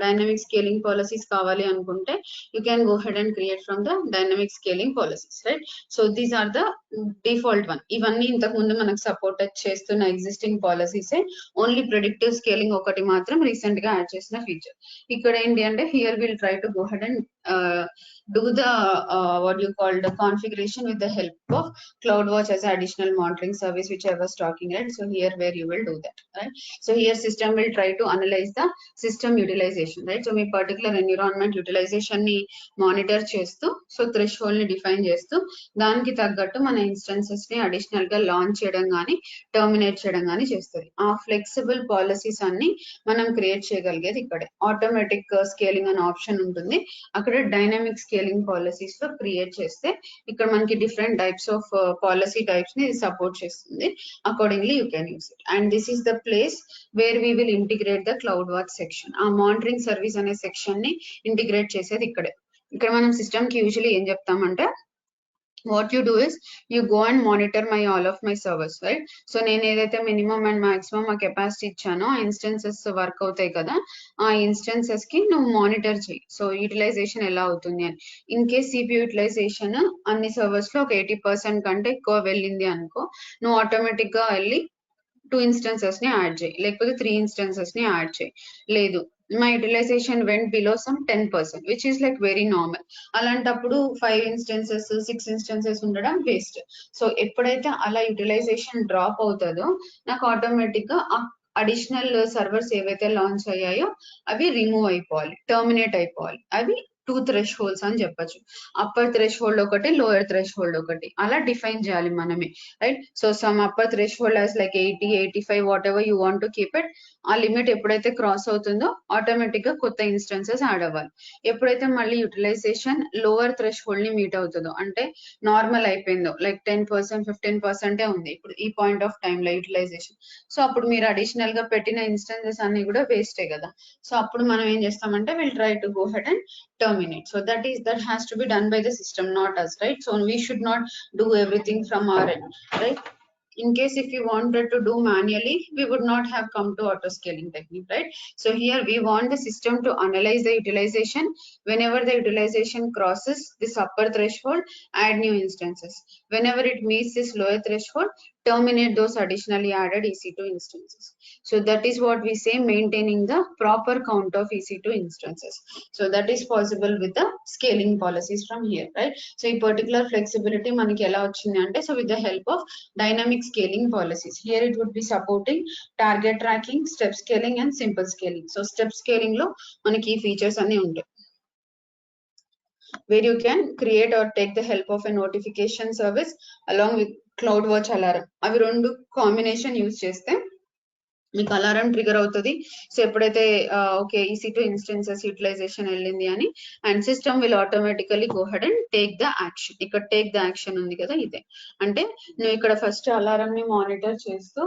dynamic scaling policies కావాలి అనుకుంటే you can go ahead and create from the dynamic scaling policies, right? So these are the default one. ఇవన్నీ ఇంతకు ముందు మనకు సపోర్ట్ చేస్తున్న existing policies, only predictive scaling ఒకటి మాత్రం రీసెంట్ గా యాడ్ చేసిన ఫీచర్. ఇక్కడ ఏంటి అంటే here will try to go ahead and do the what you call the configuration with the help of CloudWatch as an additional monitoring service, which I was talking, right? So here where you will do that, right? So here system will try to analyze the system utilization, right? So me particular environment utilization ని monitor చేస్తూ so threshold ని define చేస్తూ దానికి తగ్గట్టు మన instances ని additional గా launch చేయడం కానీ టర్మినేట్ చేయడం కానీ చేస్తుంది. ఆ ఫ్లెక్సిబుల్ పాలసీస్ అన్ని మనం క్రియేట్ చేయగలిగేది ఇక్కడే. ఆటోమేటిక్ స్కేలింగ్ అనే ఆప్షన్ ఉంటుంది, అక్కడ డైనమిక్ స్కేలింగ్ పాలసీస్ లో క్రియేట్ చేస్తే ఇక్కడ మనకి different types of policy types ని సపోర్ట్ చేస్తుంది. Accordingly you can use it. And this is the place where we will integrate the cloud watch section. ఆ మానిటరింగ్ సర్వీస్ అనే సెక్షన్ ని integrate చేసేది ఇక్కడే. ఇక్కడ మనం సిస్టమ్ కి యూజువల్లీ ఏం చెప్తామంటే what you do is you go and monitor my all of my servers, right? So నేను ఏదైతే మినిమం అండ్ మాక్సిమం ఆ కెపాసిటీ ఇచ్చానో ఆ ఇన్స్టెన్సెస్ వర్క్ అవుతాయి కదా, ఆ ఇన్స్టెన్సెస్ కి నువ్వు మానిటర్ చేయి. సో యూటిలైజేషన్ ఎలా అవుతుంది అని. ఇన్ కేస్ సిపియూ యూటిలైజేషన్ అన్ని సర్వర్స్ లో ఒక 80% కంటే ఎక్కువ వెళ్ళింది అనుకో, నువ్వు ఆటోమేటిక్ గా వెళ్ళి 2 ఇన్స్టెన్సెస్ ని యాడ్ చేయి, లేకపోతే 3 ఇన్స్టెన్సెస్ ని యాడ్ చేయి. లేదు my utilization went below some 10%, which is like very normal. అలాంటప్పుడు 5 instances 6 instances ఉండడం వేస్ట్. సో ఎప్పుడైతే అలా యూటిలైజేషన్ డ్రాప్ అవుతుందో నాకు ఆటోమేటిక్ గా అడిషనల్ సర్వర్స్ ఏవైతే లాంచ్ అయ్యాయో అవి రిమూవ్ అయిపోవాలి, టర్మినేట్ అయిపోవాలి. అవి 2 thresholds అని చెప్పొచ్చు. అప్పర్ థ్రెషోల్డ్ ఒకటి, లోయర్ థ్రెషోల్డ్ ఒకటి, అలా డిఫైన్ చేయాలి మనమే, right? So some upper threshold as like 80, 85 what ever you want to keep it. ఆ లిమిట్ ఎప్పుడైతే క్రాస్ అవుతుందో ఆటోమేటిక్ గా కొత్త ఇన్స్టెన్సెస్ యాడ్ అవ్వాలి. ఎప్పుడైతే మళ్ళీ యూటిలైజేషన్ లోవర్ థ్రెషోల్డ్ ని మీట్ అవుతుందో, అంటే నార్మల్ అయిపోయిందో, లైక్ 10%, 15% ఉంది ఇప్పుడు ఈ పాయింట్ ఆఫ్ టైమ్ లో యూటిలైజేషన్, సో అప్పుడు మీరు అడిషనల్ గా పెట్టిన ఇన్స్టెన్సెస్ అన్ని కూడా వేస్టే కదా. సో అప్పుడు మనం ఏం చేస్తామంటే will try to go ahead and terminate. So that has to be done by the system, not us, right? So we should not do everything from our end, right? In case if we wanted to do manually, we would not have come to auto scaling technique, right? So here we want the system to analyze the utilization. Whenever the utilization crosses this upper threshold, add new instances. Whenever it meets this lower threshold, terminate those additionally added EC2 instances. So that is what we say, maintaining the proper count of EC2 instances. So that is possible with the scaling policies from here, right? So in particular flexibility maniki ela vachindi ante, so with the help of dynamic scaling policies, here it would be supporting target tracking, step scaling and simple scaling. So step scaling lo maniki features anni untayi, where you can create or take the help of a notification service along with CloudWatch alarm. అవి రెండు combination use చేస్తే మీకు alarm trigger అవుతుంది. So ఎప్పుడైతే okay EC2 instances utilisation వెళ్ళింది అని, and system will automatically go ahead and take the action. ఇక్కడ take the action ఉంది కదా, ఇదే అంటే నువ్వు ఇక్కడ ఫస్ట్ అలారం ని మానిటర్ చేస్తూ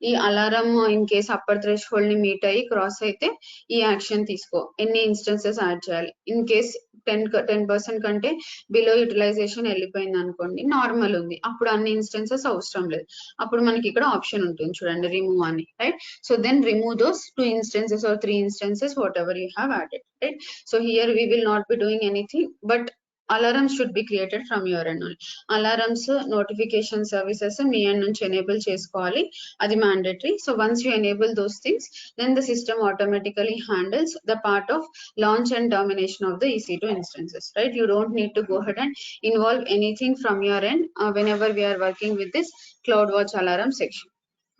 ఈ alarm in case upper threshold ని మీట్ అయ్యి క్రాస్ అయితే ఈ యాక్షన్ తీసుకో, ఎన్ని ఇన్స్టెన్సెస్ యాడ్ చేయాలి. ఇన్ కేస్ 10% కంటే బిలో యూటిలైజేషన్ వెళ్ళిపోయింది అనుకోండి, నార్మల్ ఉంది, అప్పుడు అన్ని ఇన్స్టెన్సెస్ అవసరం లేదు. అప్పుడు మనకి ఇక్కడ ఆప్షన్ ఉంటుంది చూడండి, రిమూవ్ అని, right? So then remove those 2 instances or 3 instances, whatever you have added, right? So here we will not be doing anything, but alarms should be created from your end only. Alarms notification services me end నుంచి enable చేసుకోవాలి, అది mandatory. So once you enable those things, then the system automatically handles the part of launch and termination of the EC2 instances, right? You don't need to go ahead and involve anything from your end whenever we are working with this CloudWatch alarm section.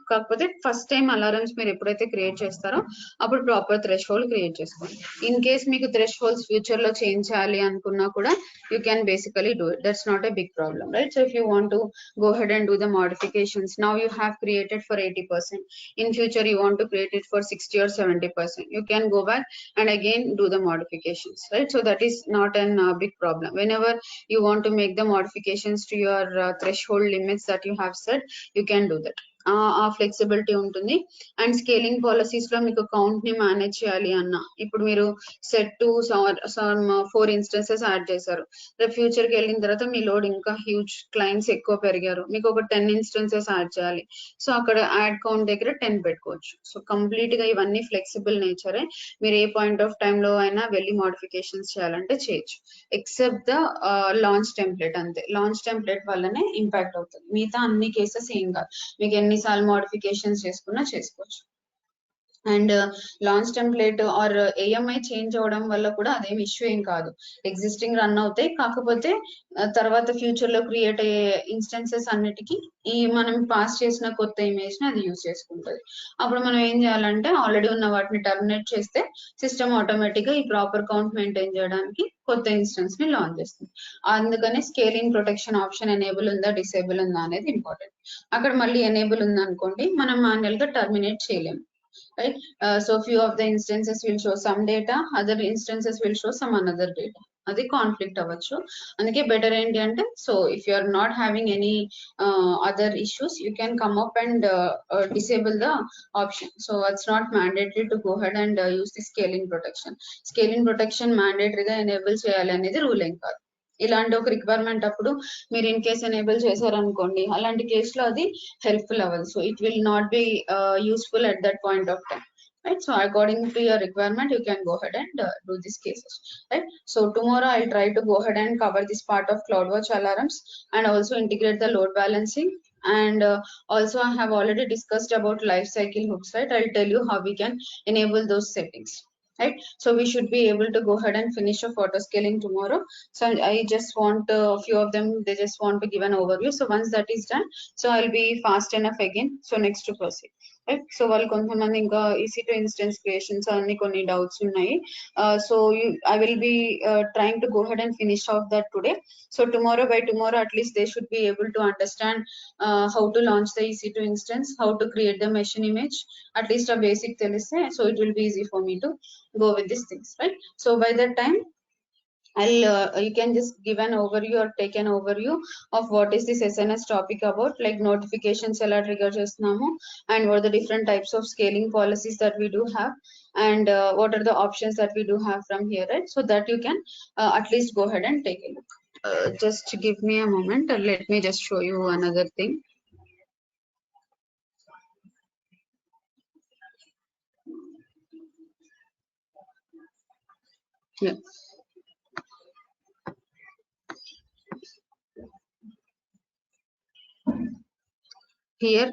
కాకపోతే first time alarms మీరు ఎప్పుడైతే create చేస్తారో అప్పుడు proper threshold create చేసుకోండి. In case మీకు thresholds future లో change చేయాలి అనుకున్నా కూడా you can basically do it, that's not a big problem, right? So if you want to go ahead and do the modifications, now you have created for 80%, in future you want to create it for 60 or 70%, you can go back and again do the modifications, right? So that is not an big problem. Whenever you want to make the modifications to your threshold limits that you have set, you can do that. ఆ flexibility ఉంటుంది. And scaling policies లో మీకు count ని manage చేయాలి అన్న, ఇప్పుడు మీరు set to 4 instances add చేశారు, రేపు ఫ్యూచర్ కి వెళ్ళిన తర్వాత మీ లోడ్ ఇంకా హ్యూజ్, క్లయింట్స్ ఎక్కువ పెరిగారు, మీకు ఒక 10 ఇన్స్టెన్సెస్ యాడ్ చేయాలి. సో అక్కడ యాడ్ కౌంట్ దగ్గర 10 పెట్టుకోవచ్చు. సో కంప్లీట్ గా ఇవన్నీ ఫ్లెక్సిబుల్ నేచరే, మీరు ఏ పాయింట్ ఆఫ్ టైమ్ లో అయినా వెళ్ళి మోడిఫికేషన్స్ చేయాలంటే చేయొచ్చు, ఎక్సెప్ట్ ద లాంచ్ టెంప్లెట్. అంతే, లాంచ్ టెంప్లెట్ వల్లనే ఇంపాక్ట్ అవుతుంది, మిగతా అన్ని కేసెస్ ఏం కాదు, మీకు ఎన్నిసార్లు మోడిఫికేషన్స్ చేసుకున్నా చేసుకోవచ్చు. And launch template or AMI change అవడం వల్ల కూడా అదేం ఇష్యూ ఏం కాదు. ఎగ్జిస్టింగ్ రన్ అవుతాయి, కాకపోతే తర్వాత ఫ్యూచర్ లో క్రియేట్ అయ్యే ఇన్స్టెన్సెస్ అన్నిటికీ ఈ మనం పాస్ చేసిన కొత్త ఇమేజ్ ని అది యూజ్ చేసుకుంటది. అప్పుడు మనం ఏం చేయాలంటే ఆల్రెడీ ఉన్న వాటిని టర్మినేట్ చేస్తే సిస్టమ్ ఆటోమేటిక్ గా ఈ ప్రాపర్ కౌంట్ మెయింటైన్ చేయడానికి కొత్త ఇన్స్టెన్స్ ని లాంచ్ చేస్తుంది. అందుకనే స్కేలింగ్ ప్రొటెక్షన్ ఆప్షన్ ఎనేబుల్ ఉందా డిసేబుల్ ఉందా అనేది ఇంపార్టెంట్. అక్కడ మళ్ళీ ఎనేబుల్ ఉందనుకోండి, మనం మాన్యువల్ గా టర్మినేట్ చేయలేము. Right, so few of the instances will show some data, other instances will show some another data. అది కాన్ఫ్లిక్ట్ అవ్వచ్చు. అందుకే బెటర్ ఏంటి అంటే, so if you are not having any other issues, you can come up and disable the option. So it's not mandatory to go ahead and use the scaling protection. Scaling protection mandatory గా enable చేయాలి అనేది rule ఏం కాదు. ఇలాంటి ఒక requirement అప్పుడు మీరు in case enable చేశారనుకోండి, అలాంటి కేసులో అది హెల్ప్ఫుల్ అవ్వదు. So it will not be useful at that point of time. Right, so according to your requirement, you can go ahead and do these cases. Right, so tomorrow I'll try to go ahead and cover this part of CloudWatch alarms and also integrate the load balancing. And also I have already discussed about life cycle hooks. Right, I'll tell you how we can enable those settings. Right, so we should be able to go ahead and finish off auto scaling tomorrow. So I just want a few of them, they just want to give an overview. So once that is done, so I'll be fast enough again. So next to proceed. Right, so వాళ్ళు కొంతమంది ఇంకా EC2 instance creations అన్ని కొన్ని doubts ఉన్నాయి. So I will be trying to go ahead and finish off that today. So tomorrow, by tomorrow at least they should be able to understand how to launch the EC2 instance, how to create the machine image, at least a basic teliste. So it will be easy for me to go with these things. Right, so by that time I'll you can just give an overview or take an overview of what is this SNS topic about, like notifications ela trigger chestunnamo, and what are the different types of scaling policies that we do have, and what are the options that we do have from here, right? So that you can at least go ahead and take a look. Just give me a moment and let me just show you another thing. Yeah. Here,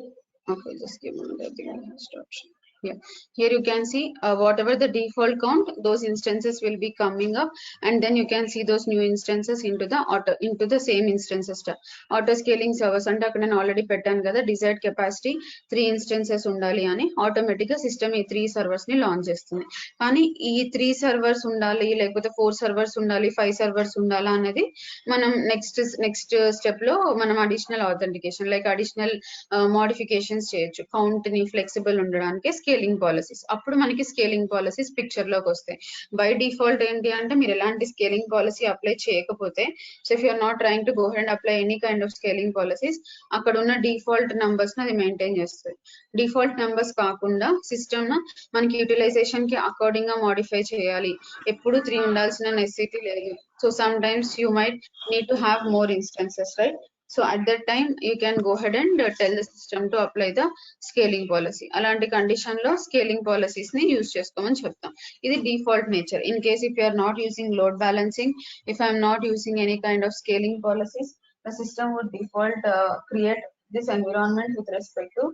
okay, just give me the next option. Yeah, here you can see whatever the default count, those instances will be coming up, and then you can see those new instances into the same instances. Auto scaling servers అంటే అక్కడ నేను already పెట్టాను కదా, desired capacity 3 instances ఉండాలి అని automatic గా system ఈ 3 servers ని లాంచ్ చేస్తుంది. కానీ ఈ 3 servers ఉండాలి, లేకపోతే 4 servers ఉండాలి, 5 servers ఉండాలా అనేది మనం నెక్స్ట్ స్టెప్ లో మనం additional authentication like additional modifications చేయొచ్చు, కౌంట్ ని ఫ్లెక్సిబుల్ ఉండడానికి స్కేలింగ్ పాలసీస్. అప్పుడు మనకి స్కేలింగ్ పాలసీస్ పిక్చర్ లోకి వస్తాయి. బై డిఫాల్ట్ ఏంటి అంటే మీరు ఎలాంటి స్కేలింగ్ పాలసీ అప్లై చేయకపోతే, so if you're not trying to go and apply any kind of scaling policies, అక్కడ ఉన్న డిఫాల్ట్ నంబర్స్ ని అది మెయింటైన్ చేస్తుంది. డిఫాల్ట్ నంబర్స్ కాకుండా సిస్టమ్ మనకి యూటిలైజేషన్ కి అకార్డింగ్ గా మోడిఫై చేయాలి, ఎప్పుడు 3 ఉండాల్సిన నెసెసిటీ లేదు. So sometimes you might need to have more instances, right? So at that time you can go ahead and tell the system to apply the scaling policy. అలాంటి condition లో scaling policies ని use చేసుకోమని చెప్తాం. ఇది default nature. In case if you are not using load balancing, if I'm not using any kind of scaling policies, the system would default create this environment with respect to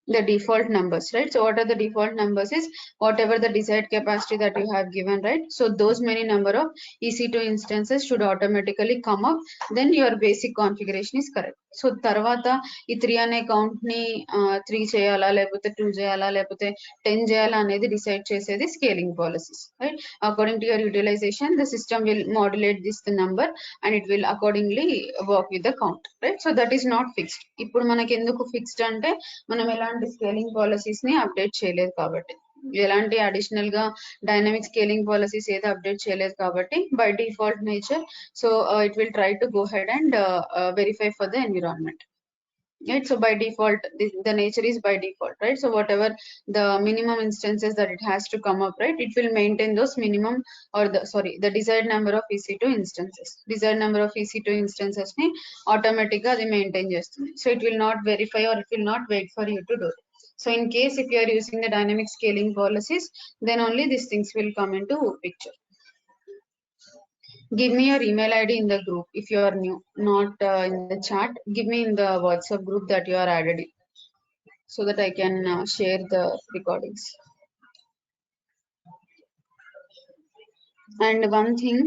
the default numbers, right? So what are the default numbers is whatever the desired capacity that you have given, right? So those many number of EC2 instances should automatically come up, then your basic configuration is correct. So tarvata ee 3 ane count ni 3 cheyala lepothe 2 cheyala lepothe 10 cheyala anedi decide chesedi scaling policies, right? According to your utilization, the system will modulate this the number and it will accordingly work with the count, right? So that is not fixed. Ippudu manaki enduku fixed ante మనం ఎలాంటి scaling policies ని update చేయలేదు కాబట్టి, ఎలాంటి additional గా dynamic scaling policies ఏది update చేయలేదు కాబట్టి by default nature, so it will try to go ahead and verify for the environment, right? So by default the nature is by default, right? So whatever the minimum instances that it has to come up, right, it will maintain those minimum or the desired number of EC2 instances. Desired number of EC2 instances ni automatic ga adi maintain chestundi. So it will not verify or it will not wait for you to do it. So in case if you are using the dynamic scaling policies, then only these things will come into picture. Give me your email ID in the group if you are new, not in the chat. Give me in the WhatsApp group that you are added in. so that I can share the recordings. And one thing,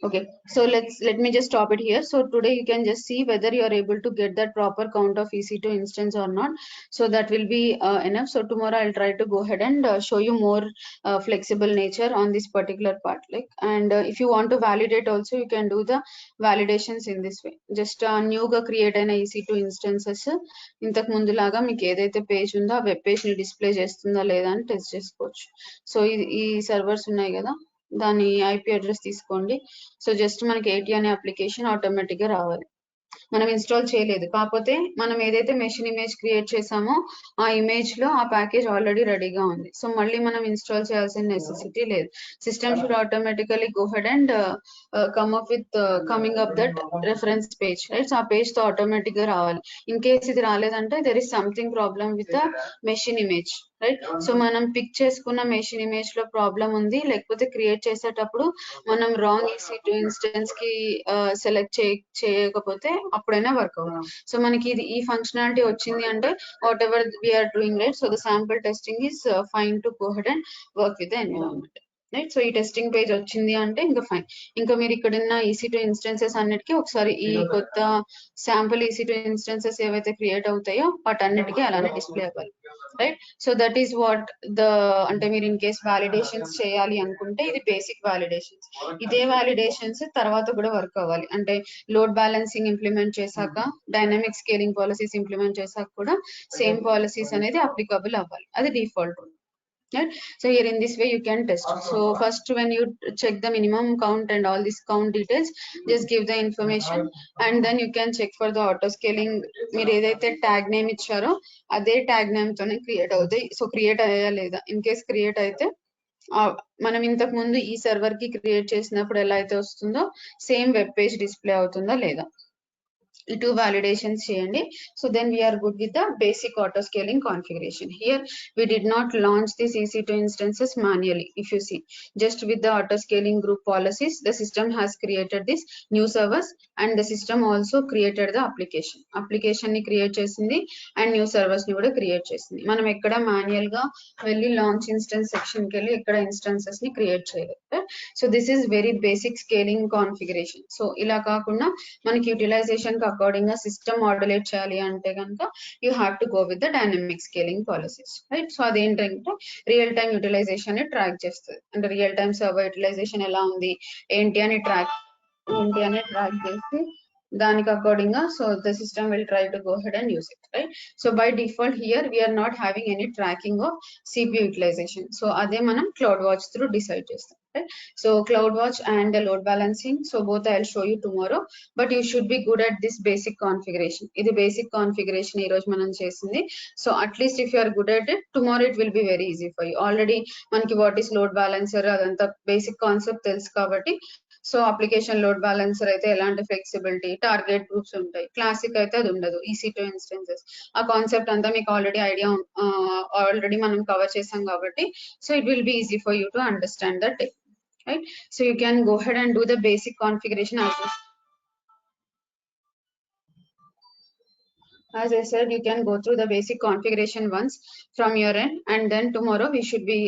okay, so let me just stop it here. So today you can just see whether you are able to get that proper count of EC2 instance or not. So that will be enough. So tomorrow I'll try to go ahead and show you more flexible nature on this particular part. Like, and if you want to validate also, you can do the validations in this way. Just new ga create an EC2 instances. ఇంతకు ముందులాగా మీకు ఏదైతే page ఉందో ఆ web page ని display చేస్తుందా లేదా అని టెస్ట్ చేసుకోవచ్చు. సో ఈ సర్వర్స్ ఉన్నాయి కదా, దాని ఐపీ అడ్రస్ తీసుకోండి. సో జస్ట్ మనకి ఏటీ అనే అప్లికేషన్ ఆటోమేటిక్ గా రావాలి. మనం ఇన్స్టాల్ చేయలేదు, కాకపోతే మనం ఏదైతే మెషిన్ ఇమేజ్ క్రియేట్ చేసామో ఆ ఇమేజ్ లో ఆ ప్యాకేజ్ ఆల్రెడీ రెడీగా ఉంది. సో మళ్ళీ మనం ఇన్స్టాల్ చేయాల్సిన నెసెసిటీ లేదు. System should automatically go ahead and come up with coming up that reference page, right. So ఆ పేజ్ తో ఆటోమేటిక్ గా రావాలి. ఇన్ కేస్ ఇది రాలేదంటే there is something problem with the machine image, right. So మనం pick చేసుకున్న machine image లో problem ఉంది, లేకపోతే క్రియేట్ చేసేటప్పుడు మనం రాంగ్ EC2 ఇన్స్టెన్స్ కి సెలెక్ట్ చేయకపోతే అప్పుడైనా వర్క్ అవుతుంది. సో మనకి ఇది ఈ ఫంక్షనాలిటీ వచ్చింది అంటే whatever we're doing, right. So the sample testing is fine to go ahead and work with the environment, right. So ఈ టెస్టింగ్ పేజ్ వచ్చింది అంటే ఇంకా ఫైన్. ఇంకా మీరు ఇక్కడ ఉన్న EC2 ఇన్స్టెన్సెస్ అన్నిటికీ ఒకసారి ఈ కొత్త శాంపుల్ EC2 ఇన్స్టెన్సెస్ ఏవైతే క్రియేట్ అవుతాయో వాటన్నిటికీ అలానే డిస్ప్లే అవ్వాలి, right. So that is what the, అంటే మీరు ఇన్ కేస్ వాలిడేషన్స్ చేయాలి అనుకుంటే ఇది బేసిక్ వాలిడేషన్స్. ఇదే వాలిడేషన్స్ తర్వాత కూడా వర్క్ అవ్వాలి. అంటే లోడ్ బ్యాలెన్సింగ్ ఇంప్లిమెంట్ చేశాక, డైనమిక్ స్కేలింగ్ పాలసీస్ ఇంప్లిమెంట్ చేశాక కూడా సేమ్ పాలసీస్ అనేది అప్లికబుల్ అవ్వాలి. అది default, right. So here in this way you can test. So first when you check the minimum count and all this count details, just give the information and then you can check for the auto scaling. మీరు ఏదైతే tag name ఇచ్చారో అదే tag name తోనే create అవుతాయి. So create అయ్యా లేదా, in case create అయితే మనం ఇంతకు ముందు ఈ సర్వర్ కి క్రియేట్ చేసినప్పుడు ఎలా అయితే వస్తుందో సేమ్ వెబ్ పేజ్ డిస్ప్లే అవుతుందా లేదా, ఈ two validations చేయండి. So then we are good with the basic auto scaling configuration. Here we did not launch these EC2 instances manually. If you see, just with the auto scaling group policies, the system has created this new servers and the system also created the application ని create చేసింది and new servers ని కూడా create చేసింది. మనం ఎక్కడ manual గా వెళ్ళి launch instance section కి వెళ్ళి ఎక్కడ ఇన్స్టెన్సెస్ ని క్రియేట్ చేయలేదు. So this is very basic scaling configuration. So ఇలా కాకుండా మనకి యూటిలైజేషన్ కి అకార్డింగ్ గా సిస్టమ్ మాడ్యులేట్ చేయాలి అంటే కనుక you have to go with the dynamic scaling policies, right. So అదేంటంటే రియల్ టైమ్ యూటిలైజేషన్ ని ట్రాక్ చేస్తుంది. అంటే రియల్ టైమ్ సర్వర్ యూటిలైజేషన్ ఎలా ఉంది ఏంటి అని ట్రాక్ చేసి దానికి అకార్డింగ్ గా so the system will try to go ahead and use it, right. So by default here we're not having any tracking of CPU utilization. So అదే మనం CloudWatch through decide చేస్తాం. So CloudWatch and the load balancing, so both I'll show you tomorrow, but you should be good at this basic configuration. This basic configuration ee roju manam chesindi. So at least if you are good at it, tomorrow it will be very easy for you. Already manaki what is load balancer adantha basic concept telusu kabatti, so application load balancer అయితే ఎలాంటి flexibility, target groups ఉంటాయి. Classic అయితే అది ఉండదు. EC2 instances ఆ concept అంతా మీకు already మనం కవర్ చేసాం కాబట్టి so it will be easy for you to understand that, right. So you can go ahead and do the basic configuration as I said, you can go through the basic configuration once from your end, and then tomorrow we should be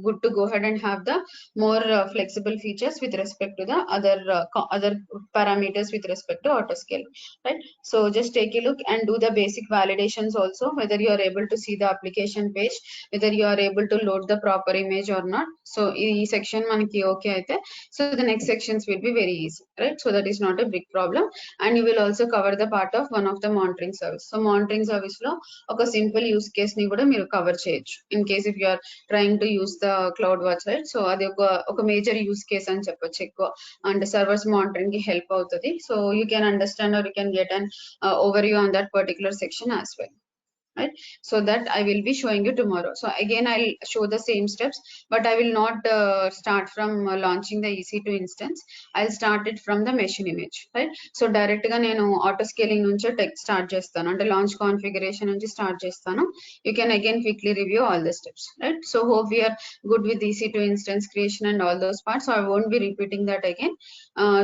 good to go ahead and have the more flexible features with respect to the other parameters with respect to autoscaling, right. So just take a look and do the basic validations also, whether you are able to see the application page, whether you are able to load the proper image or not. So ee section manaki okay aithe, so the next sections will be very easy, right. So that is not a big problem, and you will also cover the part of one of the monitoring service. So monitoring service lo oka simple use case ni kuda మీరు cover చేయొచ్చు in case if you are trying to use the CloudWatch, right. So అది ఒక major use case అని చెప్పొచ్చు ఎక్కువ, and servers monitoring కి help అవుతుంది. So you can understand or you can get an overview on that particular section as well, right. So that I will be showing you tomorrow. So again I'll show the same steps, but I will not start from launching the EC2 instance. I'll start it from the machine image, right. So direct ga nenu auto scaling nunchi start chestanu, ante launch configuration nunchi start chestanu. You can again quickly review all the steps, right. So hope we are good with EC2 instance creation and all those parts, so I won't be repeating that again.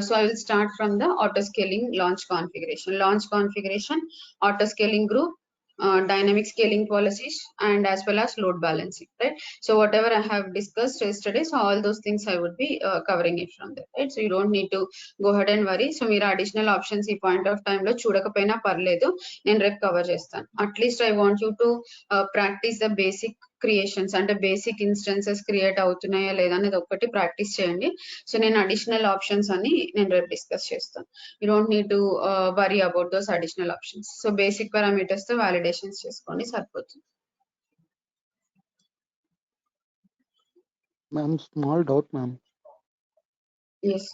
So I will start from the auto scaling launch configuration, auto scaling group, dynamic scaling policies, and as well as load balancing, right? So whatever I have discussed yesterday, so all those things I would be covering it from there, right? So you don't need to go ahead and worry. So మీరు additional options ఈ point of time లో చూడకపోయినా పర్లేదు, నేను రేపు cover చేస్తాను. At least I want you to practice the basic creations, అంటే basic instances create అవుతున్నాయా లేదా అనేది ఒక్కటి ప్రాక్టీస్ చేయండి. సో నేను అడిషనల్ ఆప్షన్స్ అని నేను రేపు డిస్కస్ చేస్తాను. You don't need to worry about those additional options. So basic parameters తో వాలిడేషన్స్ చేసుకోండి, సరిపోతుంది. Ma'am small doubt ma'am. Yes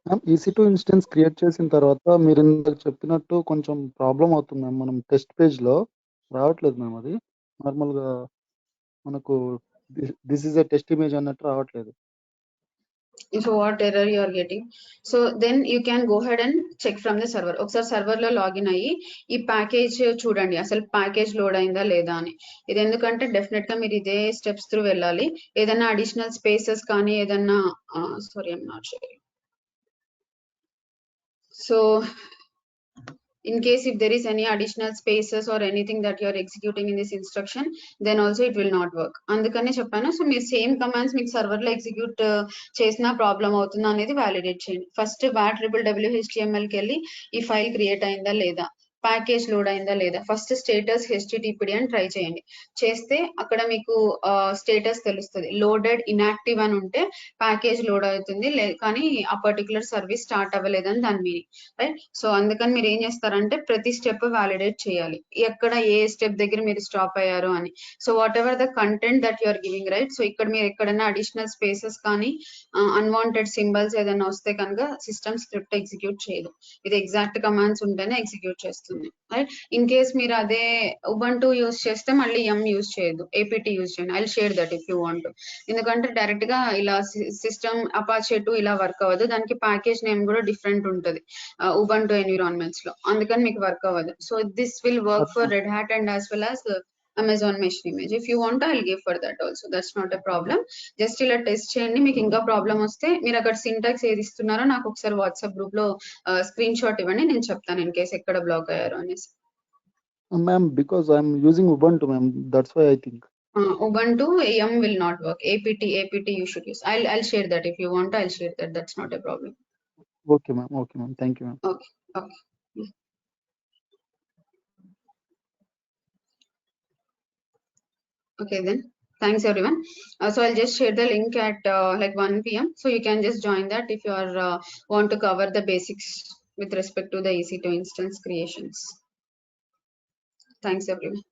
ma'am EC2 instance create చేసిన తర్వాత మీరు ఇందాక చెప్పినట్టు కొంచెం ప్రాబ్లం అవుతుంది మ్యామ్. మనం టెస్ట్ పేజ్లో రావట్లేదు మ్యామ్. అది నార్మల్గా మనకు this is a test image అన్నట్టు రావట్లేదు. So what error you are getting? So then you can go ahead and check from the server. ఒకసారి సర్వర్ లో లాగిన్ అయ్యి ఈ ప్యాకేజ్ చూడండి, అసలు ప్యాకేజ్ లోడ్ అయిందా లేదా అని. ఇది ఎందుకంటే డెఫినెట్ గా మీరు ఇదే స్టెప్స్ త్రూ వెళ్ళాలి. ఏదైనా అడిషనల్ స్పేసెస్ కానీ ఏదన్నా sorry I'm not sure. So in case if there is any additional spaces or anything that you are executing in this instruction, then also it will not work. అందుకనే చెప్పాను. So మీరు same commands మీకు server లో execute చేసినా problem అవుతుందా అనేది validate చేయండి. First WHTML కి వెళ్ళి ఈ ఫైల్ క్రియేట్ అయిందా లేదా, ప్యాకేజ్ లోడ్ అయిందా లేదా, ఫస్ట్ స్టేటస్ HTTPD అని ట్రై చేయండి. చేస్తే అక్కడ మీకు స్టేటస్ తెలుస్తుంది. లోడెడ్ ఇన్యాక్టివ్ అని ఉంటే ప్యాకేజ్ లోడ్ అవుతుంది, కానీ ఆ పర్టికులర్ సర్వీస్ స్టార్ట్ అవ్వలేదని దాని మీనింగ్, రైట్? సో అందుకని మీరు ఏం చేస్తారంటే ప్రతి స్టెప్ వ్యాలిడేట్ చేయాలి, ఎక్కడ ఏ స్టెప్ దగ్గర మీరు స్టాప్ అయ్యారు అని. So whatever the content that you are giving, right? So ఇక్కడ మీరు ఎక్కడైనా అడిషనల్ స్పేసెస్ కానీ అన్వాంటెడ్ సింబల్స్ ఏదైనా వస్తే కనుక సిస్టమ్ స్క్రిప్ట్ ఎగ్జిక్యూట్ చేయదు. ఇది ఎగ్జాక్ట్ కమాండ్స్ ఉంటేనే ఎగ్జిక్యూట్ చేస్తుంది, రైట్? ఇన్ కేస్ మీరు అదే ఉబంటు యూజ్ చేస్తే మళ్ళీ యూజ్ చేయదు, APT యూజ్ చేయండి. I share that if you want. ఎందుకంటే డైరెక్ట్ గా ఇలా సిస్టమ్ అపాచే 2 ఇలా వర్క్ అవ్వదు, దానికి ప్యాకేజ్ నేమ్ కూడా డిఫరెంట్ ఉంటుంది ఉబంటు ఎన్విరాన్మెంట్స్ లో, అందుకని మీకు వర్క్ అవ్వదు. So this will work for red hat and as well as Amazon Machine Image. If you want, I'll give for that also. That's not a problem. Just ఇలా test చేయండి. మీకు ఇంకా problem వస్తే మీరు అక్కడ సింటాక్స్ ఏది ఇస్తున్నారో నాకు ఒకసారి వాట్సాప్ గ్రూప్ లో స్క్రీన్ షాట్ ఇవ్వండి, నేను చెప్తాను ఇన్ కేస్ ఎక్కడ బ్లాక్ అయ్యారో అనేసి. Ma'am because I'm using Ubuntu ma'am, that's why I think. Ubuntu will not work. APT you should use. I'll share that if you want. I'll share that. That's not a problem. Okay ma'am. Thank you ma'am. Okay. Okay then. Thanks everyone. So I'll just share the link at like 1 PM. So you can just join that if you are want to cover the basics with respect to the EC2 instance creations. Thanks everyone.